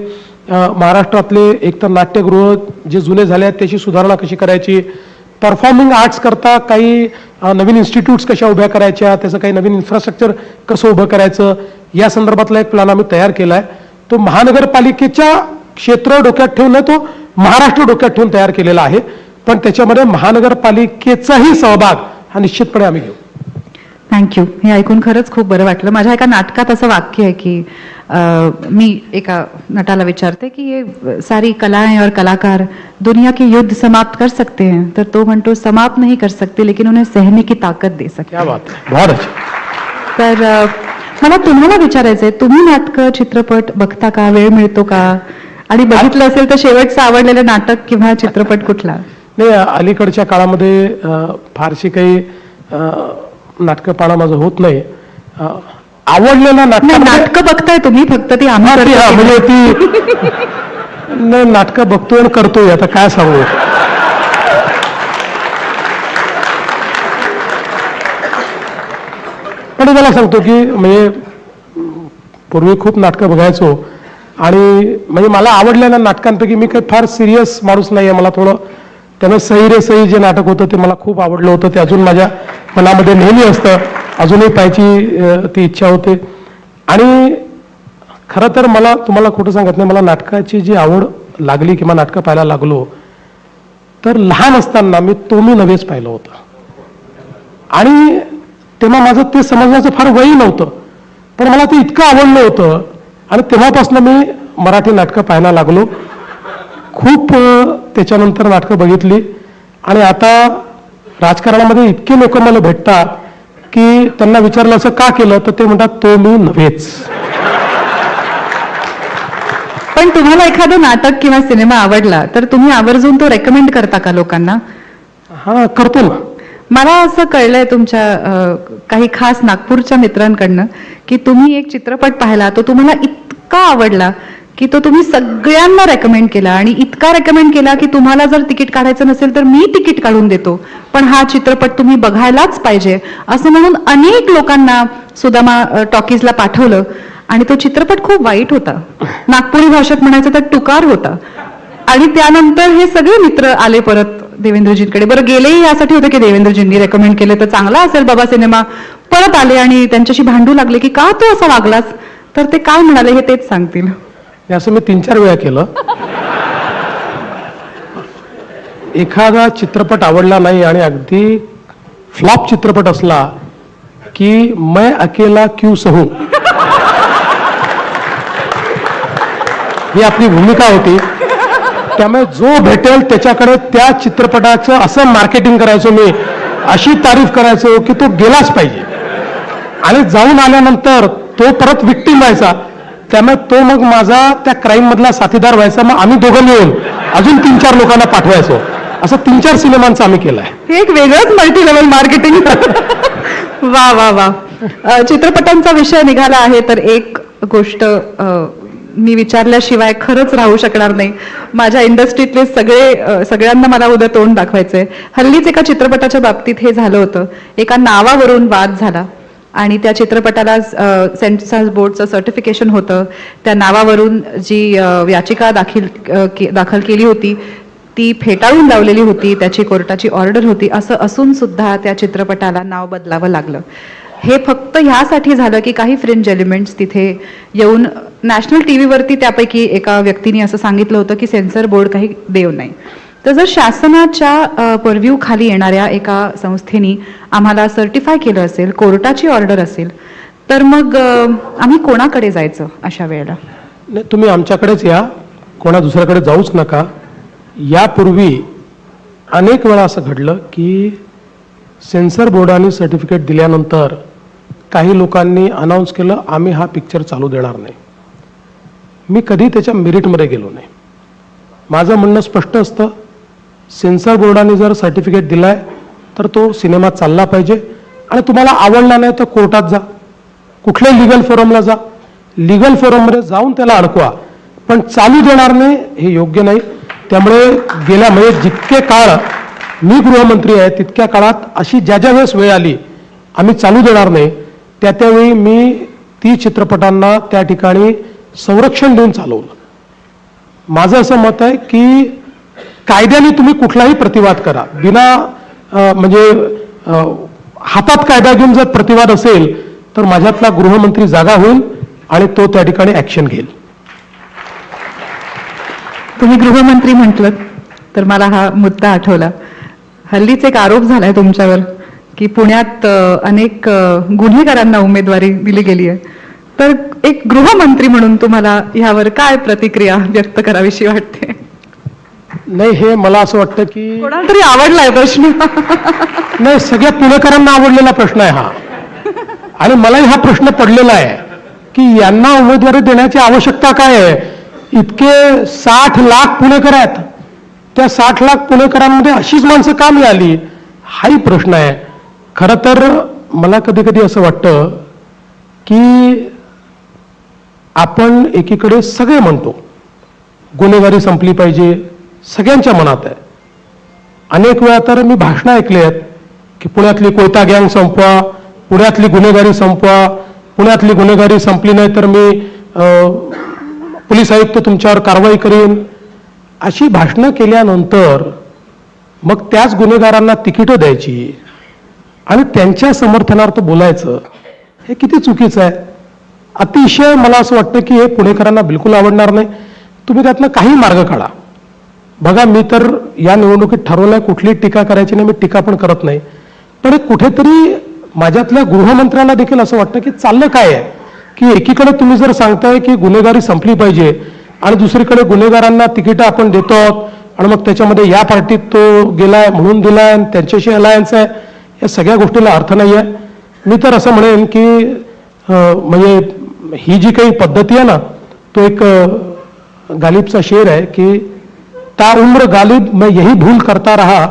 महाराष्ट्रातले एकतर नाट्यगृह जे जुने झाले आहेत त्याची सुधारणा कशी करायची, परफॉर्मिंग आर्ट्स करता काही नवीन इन्स्टिट्यूट्स कशा उभ्या करायच्या, त्याचं काही नवीन इन्फ्रास्ट्रक्चर कसं उभं करायचं, या संदर्भातला एक प्लॅन आम्ही तयार केला आहे. तो महानगरपालिकेच्या क्षेत्र डोक्यात ठेवून नाही, तो महाराष्ट्र डोक्यात ठेवून तयार केलेला आहे. पण त्याच्यामध्ये महानगरपालिकेचाही सहभाग हा निश्चितपणे आम्ही घेऊ. थँक्यू. हे ऐकून खरंच खूप बरं वाटलं. माझ्या एका नाटकात असं वाक्य आहे की मी एका नटाला विचारते की ये सारी कलाएं और कलाकार दुनिया के युद्ध समाप्त कर सकते हैं, तर तो म्हणतो समाप्त नहीं कर सकते लेकिन उन्हें सहने की ताकद दे सकते. क्या बात है, बहुत अच्छा. तर मला तुम्हाला विचारायचंय, तुम्ही नाटकं चित्रपट बघता का, वेळ मिळतो का, आणि बघितलं असेल तर शेवटचं आवडलेलं नाटक किंवा चित्रपट कुठला? नाही, अलीकडच्या काळामध्ये फारशी काही नाटकं पाहणं माझं होत नाही. आवडलेलं नाटकं बघताय तुम्ही, फक्त ती म्हणजे ती नाही, नाटकं बघतोय आणि करतोय, आता काय सांगू. पण मला सांगतो की म्हणजे पूर्वी खूप नाटकं बघायचो आणि म्हणजे मला आवडलेल्या नाटकांपैकी मी काही फार सिरियस माणूस नाही आहे. मला थोडं त्यानं सही रे सही जे नाटक होतं ते मला खूप आवडलं होतं. ते अजून माझ्या मनामध्ये नेहमी असतं, अजूनही पाहायची ती इच्छा होते. आणि खरं तर मला तुम्हाला खोटं सांगत नाही, मला नाटकाची जी आवड लागली किंवा नाटकं पाहायला लागलो तर लहान असताना मी नव्हेच पाहिलं होतं आणि तेव्हा माझं ते समजण्याचं फार वय नव्हतं, पण मला ते इतकं आवडलं होतं आणि तेव्हापासून मी मराठी नाटकं पाहायला लागलो. खूप त्याच्यानंतर नाटकं बघितली आणि आता राजकारणामध्ये इतके लोक मला भेटतात की त्यांना विचारलं असं का केलं तर ते म्हणतात तो मी नव्हेच. पण तुम्हाला एखादं नाटक किंवा सिनेमा आवडला तर तुम्ही आवर्जून तो रेकमेंड करता का लोकांना? हा, करतो ना. मला असं कळलंय तुमच्या काही खास नागपूरच्या मित्रांकडनं की तुम्ही एक चित्रपट पाहिला, तो तुम्हाला इतका आवडला की तो तुम्ही सगळ्यांना रेकमेंड केला आणि इतका रेकमेंड केला की तुम्हाला जर तिकीट काढायचं नसेल तर मी तिकीट काढून देतो, पण हा चित्रपट तुम्ही बघायलाच पाहिजे असं म्हणून अनेक लोकांना सुदामा टॉकीजला पाठवलं आणि तो चित्रपट खूप वाईट होता. नागपुरी भाषेत म्हणायचं तर टुकार होता. आणि त्यानंतर हे सगळे मित्र आले परत देवेंद्रजींकडे. बरं, गेलेही यासाठी होतं की देवेंद्रजींनी रेकमेंड केलं तर चांगला असेल बाबा सिनेमा, परत आले आणि त्यांच्याशी भांडू लागले की का तू असा वागलास, तर ते काय म्हणाले हे तेच सांगतील. हे असं मी 3-4 वेळा केलं. एखादा चित्रपट आवडला नाही आणि अगदी फ्लॉप चित्रपट असला की मैं अकेला क्यों सहू, ही आपली भूमिका होती. त्यामुळे जो भेटेल त्याच्याकडे त्या चित्रपटाचं असं मार्केटिंग करायचो मी, अशी तारीफ करायचो की तो गेलाच पाहिजे. आणि जाऊन आल्यानंतर तो परत विक्टीम व्हायचा, त्यामुळे तो मग माझा त्या क्राईम मधला साथीदार व्हायचा. मग आम्ही दोघं मिळून अजून 3-4 लोकांना पाठवायचो. असं 3-4 सिनेमांचं आम्ही केलंय. हे एक वेगळंच मल्टी लेवल मार्केटिंग. वा वा वा. चित्रपटांचा विषय निघाला आहे तर एक गोष्ट मी विचारल्याशिवाय खरंच राहू शकणार नाही. माझ्या इंडस्ट्रीतले सगळ्यांना मला उद्या तोंड दाखवायचंय. हल्लीच एका चित्रपटाच्या बाबतीत हे झालं होतं. एका नावावरून वाद झाला आणि त्या चित्रपटाला सेन्सॉर बोर्डचं सर्टिफिकेशन होतं. त्या नावावरून जी याचिका दाखल केली होती ती फेटाळून लावलेली होती, त्याची कोर्टाची ऑर्डर होती. असं असून सुद्धा त्या चित्रपटाला नाव बदलावं लागलं. हे फक्त ह्यासाठी झालं की काही फ्रिंज एलिमेंट्स तिथे येऊन नॅशनल टीव्हीवरती त्यापैकी एका व्यक्तीने असं सांगितलं होतं की सेन्सर बोर्ड काही देव नाही. तर जर शासनाच्या परव्ह्यू खाली येणाऱ्या एका संस्थेनी आम्हाला सर्टिफाय केलं असेल, कोर्टाची ऑर्डर असेल, तर मग आम्ही कोणाकडे जायचं अशा वेळेला? नाही, तुम्ही आमच्याकडेच या, कोणा दुसऱ्याकडे जाऊच नका. यापूर्वी अनेक वेळा असं घडलं की सेन्सर बोर्डाने सर्टिफिकेट दिल्यानंतर काही लोकांनी अनाऊन्स केलं आम्ही हा पिक्चर चालू देणार नाही. मी कधी त्याच्या मेरिटमध्ये गेलो नाही. माझं म्हणणं स्पष्ट असतं, सेन्सर बोर्डाने जर सर्टिफिकेट दिलाय तर तो सिनेमा चालला पाहिजे. आणि तुम्हाला आवडला नाही तर कोर्टात जा, कुठल्याही लिगल फोरमला जा, लिगल फोरममध्ये जाऊन त्याला अडकवा, पण चालू देणार नाही हे योग्य नाही. त्यामुळे गेल्या म्हणजे जितके काळ मी गृहमंत्री आहे तितक्या काळात अशी ज्या ज्या वेळेस वेळ आली आम्ही चालू देणार नाही, त्यावेळी मी ती चित्रपटांना त्या ठिकाणी संरक्षण देऊन चालवलं. माझं असं मत आहे की कायद्याने तुम्ही कुठलाही प्रतिवाद करा, बिना म्हणजे हातात कायदा घेऊन जर प्रतिवाद असेल तर माझ्यातला गृहमंत्री जागा होईल आणि तो त्या ठिकाणी ऍक्शन घेईल. तुम्ही गृहमंत्री म्हटलं तर मला हा मुद्दा आठवला. हल्लीच एक आरोप झालाय तुमच्यावर की पुण्यात अनेक गुन्हेगारांना उमेदवारी दिली गेली आहे. तर एक गृहमंत्री म्हणून तुम्हाला यावर काय प्रतिक्रिया व्यक्त करावीशी वाटते? नाही, हे मला असं वाटतं की कोणाला तरी आवडलाय प्रश्न. नाही, सगळ्या पुणेकरांना आवडलेला प्रश्न आहे हा. आणि मलाही हा प्रश्न पडलेला आहे की यांना उमेदवारी देण्याची आवश्यकता काय आहे? इतके 60 लाख पुणेकर आहेत, त्या 60 लाख पुणेकरांमध्ये अशीच माणसं का मिळाली हाही प्रश्न आहे. खरं तर मला कधी कधी असं वाटतं की आपण एकीकडे सगळे म्हणतो गुन्हेगारी संपली पाहिजे, सगळ्यांच्या मनात आहे. अनेक वेळा तर मी भाषणं ऐकली आहेत की पुण्यातली कोयता गँग संपवा, पुण्यातली गुन्हेगारी संपवा, पुण्यातली गुन्हेगारी संपली नाही तर मी पोलीस आयुक्त तुमच्यावर कारवाई करीन. अशी भाषणं केल्यानंतर मग त्याच गुन्हेगारांना तिकीटं द्यायची आणि त्यांच्या समर्थनार्थ बोलायचं, हे किती चुकीचं आहे. अतिशय मला असं वाटतं की हे पुणेकरांना बिलकुल आवडणार नाही. तुम्ही त्यातनं काही मार्ग काढा. बघा, मी तर या निवडणुकीत ठरवलंय कुठली टीका करायची नाही, मी टीका पण करत नाही. पण कुठेतरी माझ्यातल्या गृहमंत्र्यांना देखील असं वाटतं की चाललं काय आहे की एकीकडे तुम्ही जर सांगताय की गुन्हेगारी संपली पाहिजे आणि दुसरीकडे गुन्हेगारांना तिकीटं आपण देतो आणि मग त्याच्यामध्ये या पार्टीत तो गेलाय म्हणून दिलाय आणि त्यांच्याशी अलायन्स आहे, या सगळ्या गोष्टीला अर्थ नाही आहे. मी तर असं म्हणेन की म्हणजे ही जी काही पद्धती आहे ना, तो एक गालिबचा शेर आहे की ता उम्र गालिब मैं यही भूल करता रहा,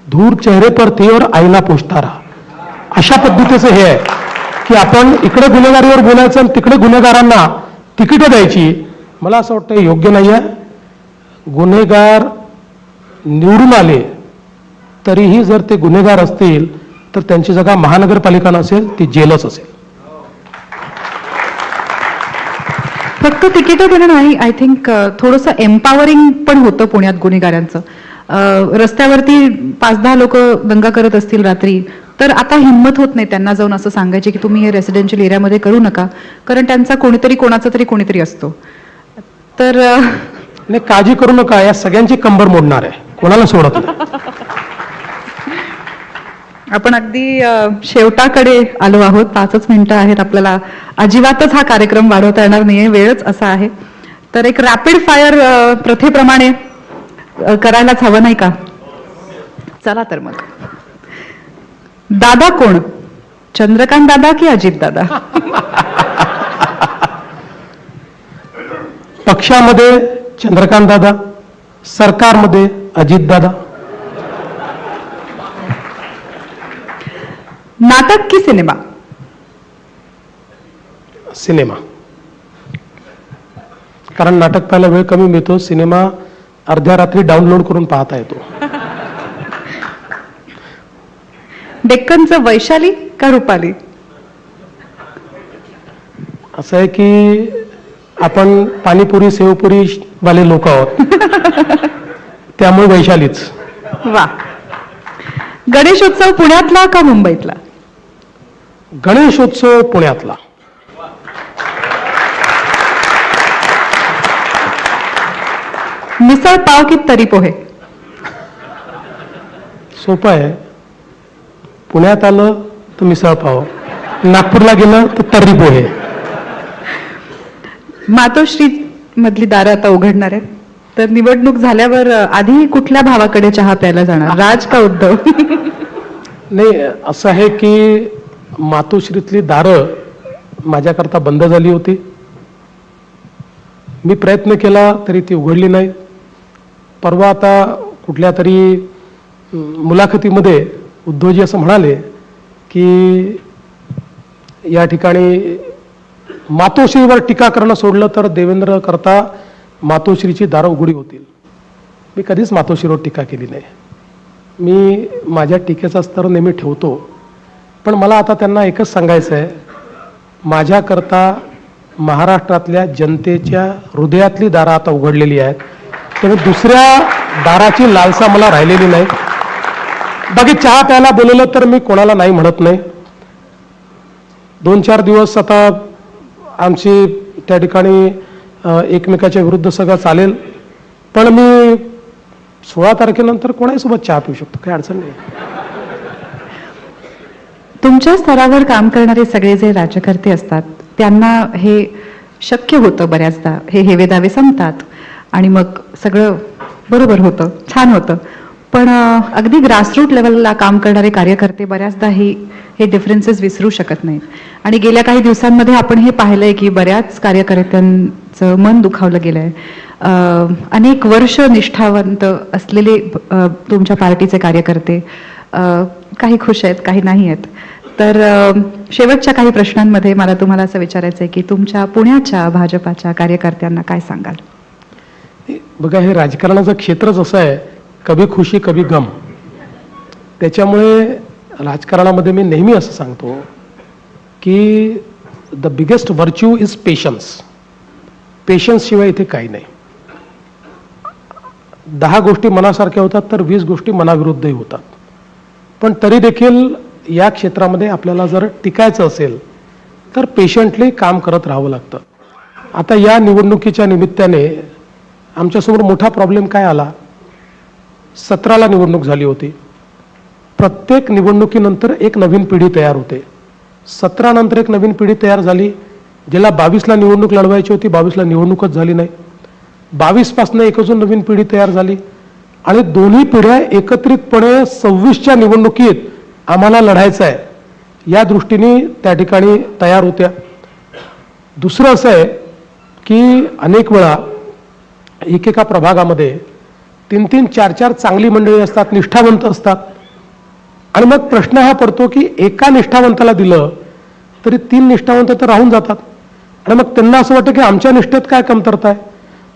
धूर चेहरे पर थी और आईना पोछता रहा. अशा पद्धतीचं हे आहे की आपण इकडे गुन्हेगारीवर बोलायचं आणि तिकडे गुन्हेगारांना तिकीटं द्यायची. मला असं वाटतं योग्य नाही आहे. गुन्हेगार निवडून आले तरीही जर ते गुन्हेगार असतील तर त्यांची जागा महानगरपालिका नसेल, ती जेलच असेल. फक्त तिकीटं देणं नाही, आय थिंक थोडंसं एम्पावरिंग पण होतं पुण्यात गुन्हेगारांचं. रस्त्यावरती 5-10 लोक दंगा करत असतील रात्री, तर आता हिंमत होत नाही त्यांना जाऊन असं सांगायचे की तुम्ही हे रेसिडेन्शियल एरियामध्ये करू नका, कारण त्यांचा कोणाचा तरी कोणीतरी असतो. तर नाही, काळजी करू नका, या सगळ्यांची कंबर मोडणार आहे, कोणाला सोडत नाही. आपण अगदी शेवटाकडे आलो आहोत. 5च मिनिटं आहेत आपल्याला. अजिबातच हा कार्यक्रम वाढवता येणार नाहीये, वेळच असा आहे. तर एक रॅपिड फायर प्रथेप्रमाणे करायलाच हवं नाही का? चला तर मग. दादा कोण? चंद्रकांत दादा की अजित दादा? पक्षामध्ये चंद्रकांत दादा, सरकारमध्ये अजित दादा. नाटक की सिनेमा? सिनेमा. कारण नाटक पाहायला वेळ कमी मिळतो, सिनेमा अर्ध्या रात्री डाउनलोड करून पाहता येतो. डेक्कनचं वैशाली का रुपाली? असं आहे की आपण पाणीपुरी सेवपुरी वाले लोक आहोत, त्यामुळे वैशालीच. वा. गणेशोत्सव पुण्यातला का मुंबईतला? गणेशोत्सव पुण्यातला. मिसळ पाव की तरी पोहे? सोपं आहे. पुण्यात आलं तर मिसळ पाव, नागपूरला गेलं तर तर्री पोहे. मातोश्री मधली दारं आता उघडणार आहेत, तर निवडणूक झाल्यावर आधी कुठल्या भावाकडे चहा प्यायला जाणार, राज का उद्धव? नाही, असं आहे की मातोश्रीतली दारं माझ्याकरता बंद झाली होती. मी प्रयत्न केला तरी ती उघडली नाही. परवा आता कुठल्या तरी मुलाखतीमध्ये उद्धवजी असं म्हणाले की या ठिकाणी मातोश्रीवर टीका करणं सोडलं तर देवेंद्र करता मातोश्रीची दारं उघडी होतील. मी कधीच मातोश्रीवर टीका केली नाही. मी माझ्या टीकेचा स्तर नेहमी ठेवतो. पण मला आता त्यांना एकच सांगायचं आहे, माझ्याकरता महाराष्ट्रातल्या जनतेच्या हृदयातली दारं आता उघडलेली आहेत, त्यामुळे दुसऱ्या दाराची लालसा मला राहिलेली नाही. बाकी चहा प्यायला बोलवलं तर मी कोणाला नाही म्हणत नाही. 2-4 दिवस आता आमची त्या ठिकाणी एकमेकाच्या विरुद्ध सगळं चालेल, पण मी 16 तारखेनंतर कोणाही सोबत चहा पिऊ शकतो, काही अडचण नाही. तुमच्या स्तरावर काम करणारे सगळे जे राज्यकर्ते असतात त्यांना हे शक्य होतं बऱ्याचदा, हे हेवेदावे संपतात आणि मग सगळं बरोबर होतं, छान होतं. पण अगदी ग्रासरूट लेवलला काम करणारे कार्यकर्ते बऱ्याचदा हे डिफरन्सेस विसरू शकत नाहीत. आणि गेल्या काही दिवसांमध्ये आपण हे पाहिलंय की बऱ्याच कार्यकर्त्यांचं मन दुखावलं गेलंय. अनेक वर्ष निष्ठावंत असलेले तुमच्या पार्टीचे कार्यकर्ते काही खुश आहेत, काही नाही आहेत. तर शेवटच्या काही प्रश्नांमध्ये मला तुम्हाला असं विचारायचं आहे की तुमच्या पुण्याच्या भाजपाच्या कार्यकर्त्यांना काय सांगाल? बघा, हे राजकारणाचं क्षेत्रच असं आहे, कभी खुशी कभी गम. त्याच्यामुळे राजकारणामध्ये मी नेहमी असं सांगतो की the biggest virtue is patience. Patience शिवाय इथे काही नाही. 10 गोष्टी मनासारख्या होतात तर 20 गोष्टी मनाविरुद्धही होतात. पण तरी देखील या क्षेत्रामध्ये आपल्याला जर टिकायचं असेल तर पेशंटली काम करत राहावं लागतं. आता या निवडणुकीच्या निमित्ताने आमच्यासमोर मोठा प्रॉब्लेम काय आला, 17ला निवडणूक झाली होती. प्रत्येक निवडणुकीनंतर एक नवीन पिढी तयार होते. 17 नंतर एक नवीन पिढी तयार झाली. ज्याला 22ला निवडणूक लढवायची होती, 22ला निवडणूकच झाली नाही. 22 पासून एक अजून नवीन पिढी तयार झाली आणि दोन्ही पिढ्या एकत्रितपणे 26च्या निवडणुकीत आम्हाला लढायचं आहे या दृष्टीने त्या ठिकाणी तयार होत्या. दुसरं असं आहे की अनेक वेळा एकेका प्रभागामध्ये 3-3, 4-4 चांगली मंडळी असतात, निष्ठावंत असतात. आणि मग प्रश्न हा पडतो की एका निष्ठावंताला दिलं तरी 3 निष्ठावंत तर राहून जातात. आणि मग त्यांना असं वाटतं की आमच्या निष्ठेत काय कमतरता आहे.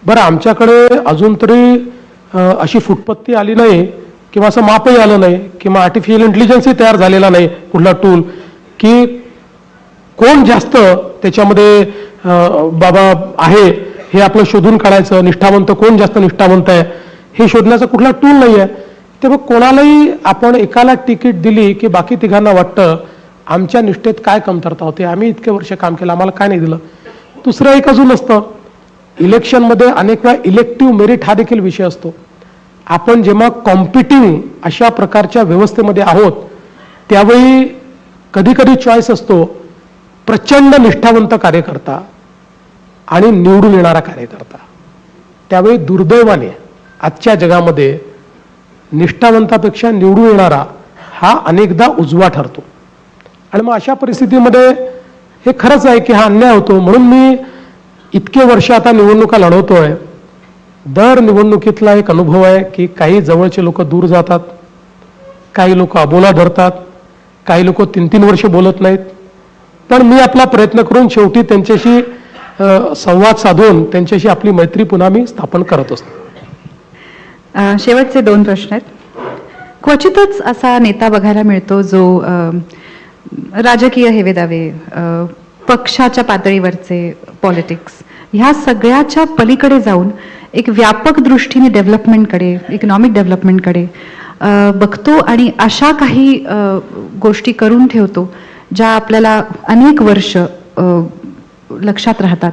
बरं, आमच्याकडे अजून तरी अशी फुटपत्ती आली नाही किंवा असं मापही आलं नाही किंवा आर्टिफिशियल इंटेलिजन्सही तयार झालेला नाही कुठला टूल की कोण जास्त त्याच्यामध्ये बाबा आहे हे आपलं शोधून काढायचं, निष्ठावंत कोण जास्त निष्ठावंत आहे हे शोधण्याचा कुठला टूल नाही आहे. तेव्हा कोणालाही आपण एकाला तिकीट दिली की बाकी तिघांना वाटतं आमच्या निष्ठेत काय कमतरता होते, आम्ही इतके वर्ष काम केलं, आम्हाला काय नाही दिलं. दुसरं एक अजून असतं, इलेक्शनमध्ये अनेक वेळा इलेक्टिव्ह मेरिट हा देखील विषय असतो. आपण जेव्हा कॉम्पिटिंग अशा प्रकारच्या व्यवस्थेमध्ये आहोत त्यावेळी कधी कधी चॉईस असतो प्रचंड निष्ठावंत कार्यकर्ता आणि निवडून येणारा कार्यकर्ता. त्यावेळी दुर्दैवाने आजच्या जगामध्ये निष्ठावंतापेक्षा निवडून येणारा हा अनेकदा उजवा ठरतो. आणि मग अशा परिस्थितीमध्ये हे खरंच आहे की हा अन्याय होतो. म्हणून मी इतके वर्ष आता निवडणुका लढवतोय. दर निवडणुकीतला एक अनुभव आहे की काही जवळचे लोक दूर जातात, काही लोक अबोला धरतात, काही लोक 3-3 वर्ष बोलत नाहीत. पण मी आपला प्रयत्न करून शेवटी त्यांच्याशी संवाद साधून त्यांच्याशी आपली मैत्री पुन्हा मी स्थापन करत असतो. शेवटचे 2 प्रश्न आहेत. क्वचितच असा नेता बघायला मिळतो जो राजकीय हेवेदावे, पक्षाच्या पातळीवरचे पॉलिटिक्स ह्या सगळ्याच्या पलीकडे जाऊन एक व्यापक दृष्टीने डेव्हलपमेंटकडे, इकॉनॉमिक डेव्हलपमेंटकडे बघतो आणि अशा काही गोष्टी करून ठेवतो ज्या आपल्याला अनेक वर्ष लक्षात राहतात.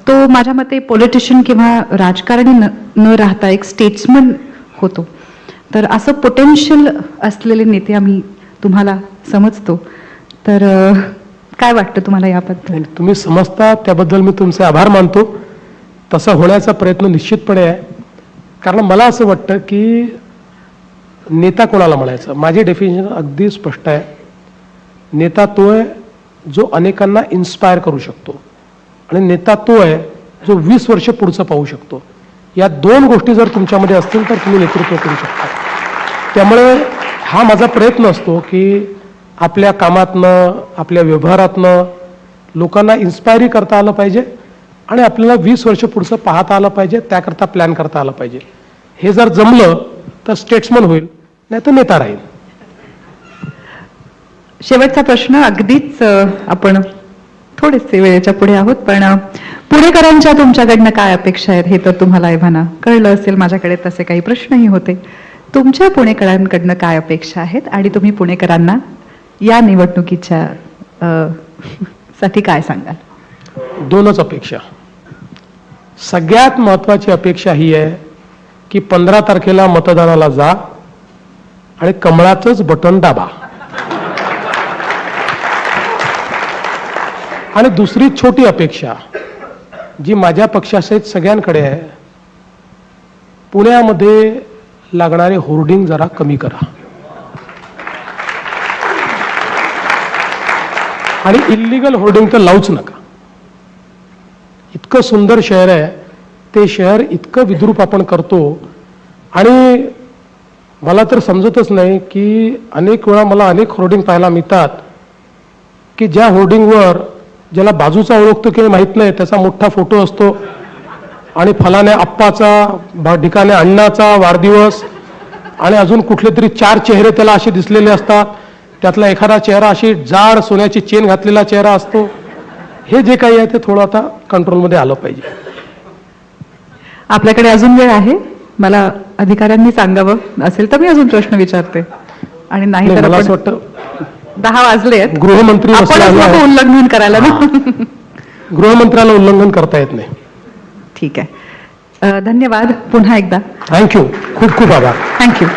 तो माझ्या मते पॉलिटिशियन किंवा राजकारणी न राहता एक स्टेट्समन होतो. तर असं पोटेन्शियल असलेले नेते आम्ही तुम्हाला समजतो. तर काय वाटतं तुम्हाला याबद्दल? तुम्ही समजता त्याबद्दल मी तुमचे आभार मानतो. तसा होण्याचा प्रयत्न निश्चितपणे आहे. कारण मला असं वाटतं की नेता कोणाला म्हणायचं, माझी डेफिनेशन अगदी स्पष्ट आहे. नेता तो आहे जो अनेकांना इन्स्पायर करू शकतो आणि नेता तो आहे जो 20 वर्ष पुढचं पाहू शकतो. या 2 गोष्टी जर तुमच्यामध्ये असतील तर तुम्ही नेतृत्व करू शकता. त्यामुळे हा माझा प्रयत्न असतो की आपल्या कामातनं, आपल्या व्यवहारातनं लोकांना इन्स्पायरी करता आलं पाहिजे आणि आपल्याला 20 वर्ष पुढचं पाहता आलं पाहिजे, त्याकरता प्लॅन करता आलं पाहिजे. हे जर जमलं तर स्टेट्समन होईल, नाही तर नेता राहील. शेवटचा प्रश्न, अगदीच आपण थोडेसे वेळेच्या पुढे आहोत, पण पुणेकरांच्या तुमच्याकडनं काय अपेक्षा आहेत हे तर तुम्हाला एव्हाना कळलं असेल. माझ्याकडे तसे काही प्रश्नही होते. तुमच्या पुणेकरांकडनं काय अपेक्षा आहेत आणि तुम्ही पुणेकरांना या निवडणुकीच्या साठी काय सांगाल? 2च अपेक्षा. सगळ्यात महत्वाची अपेक्षा ही आहे की 15 तारखेला मतदानाला जा आणि कमळाचंच बटन दाबा. आणि दुसरी छोटी अपेक्षा जी माझ्या पक्षासहित सगळ्यांकडे आहे, पुण्यामध्ये लागणारे होर्डिंग जरा कमी करा आणि इल्लीगल होर्डिंग तर लावूच नका. इतकं सुंदर शहर आहे, ते शहर इतकं विद्रूप आपण करतो आणि मला तर समजतच नाही की अनेक वेळा मला अनेक होर्डिंग पाहायला मिळतात की ज्या होर्डिंगवर ज्याला बाजूचा ओळखतो की माहीत नाही त्याचा मोठा फोटो असतो आणि फलाने आप्पाचा, ढिकाने अण्णाचा वाढदिवस आणि अजून कुठले तरी 4 चेहरे त्याला असे दिसलेले असतात. त्यातला एखादा चेहरा अशी जाड सोन्याची चेन घातलेला चेहरा असतो. हे जे काही आहे ते थोडं आता कंट्रोलमध्ये आलं पाहिजे. आपल्याकडे अजून वेळ आहे. मला अधिकाऱ्यांनी सांगावं असेल तर मी अजून प्रश्न विचारते आणि नाही तर मला असं वाटतं 10 वाजले आहेत. गृहमंत्री उल्लंघन करायला ना. गृहमंत्र्याला उल्लंघन करता येत नाही. ठीक आहे. धन्यवाद पुन्हा एकदा. थँक्यू. खूप खूप आभार. थँक्यू.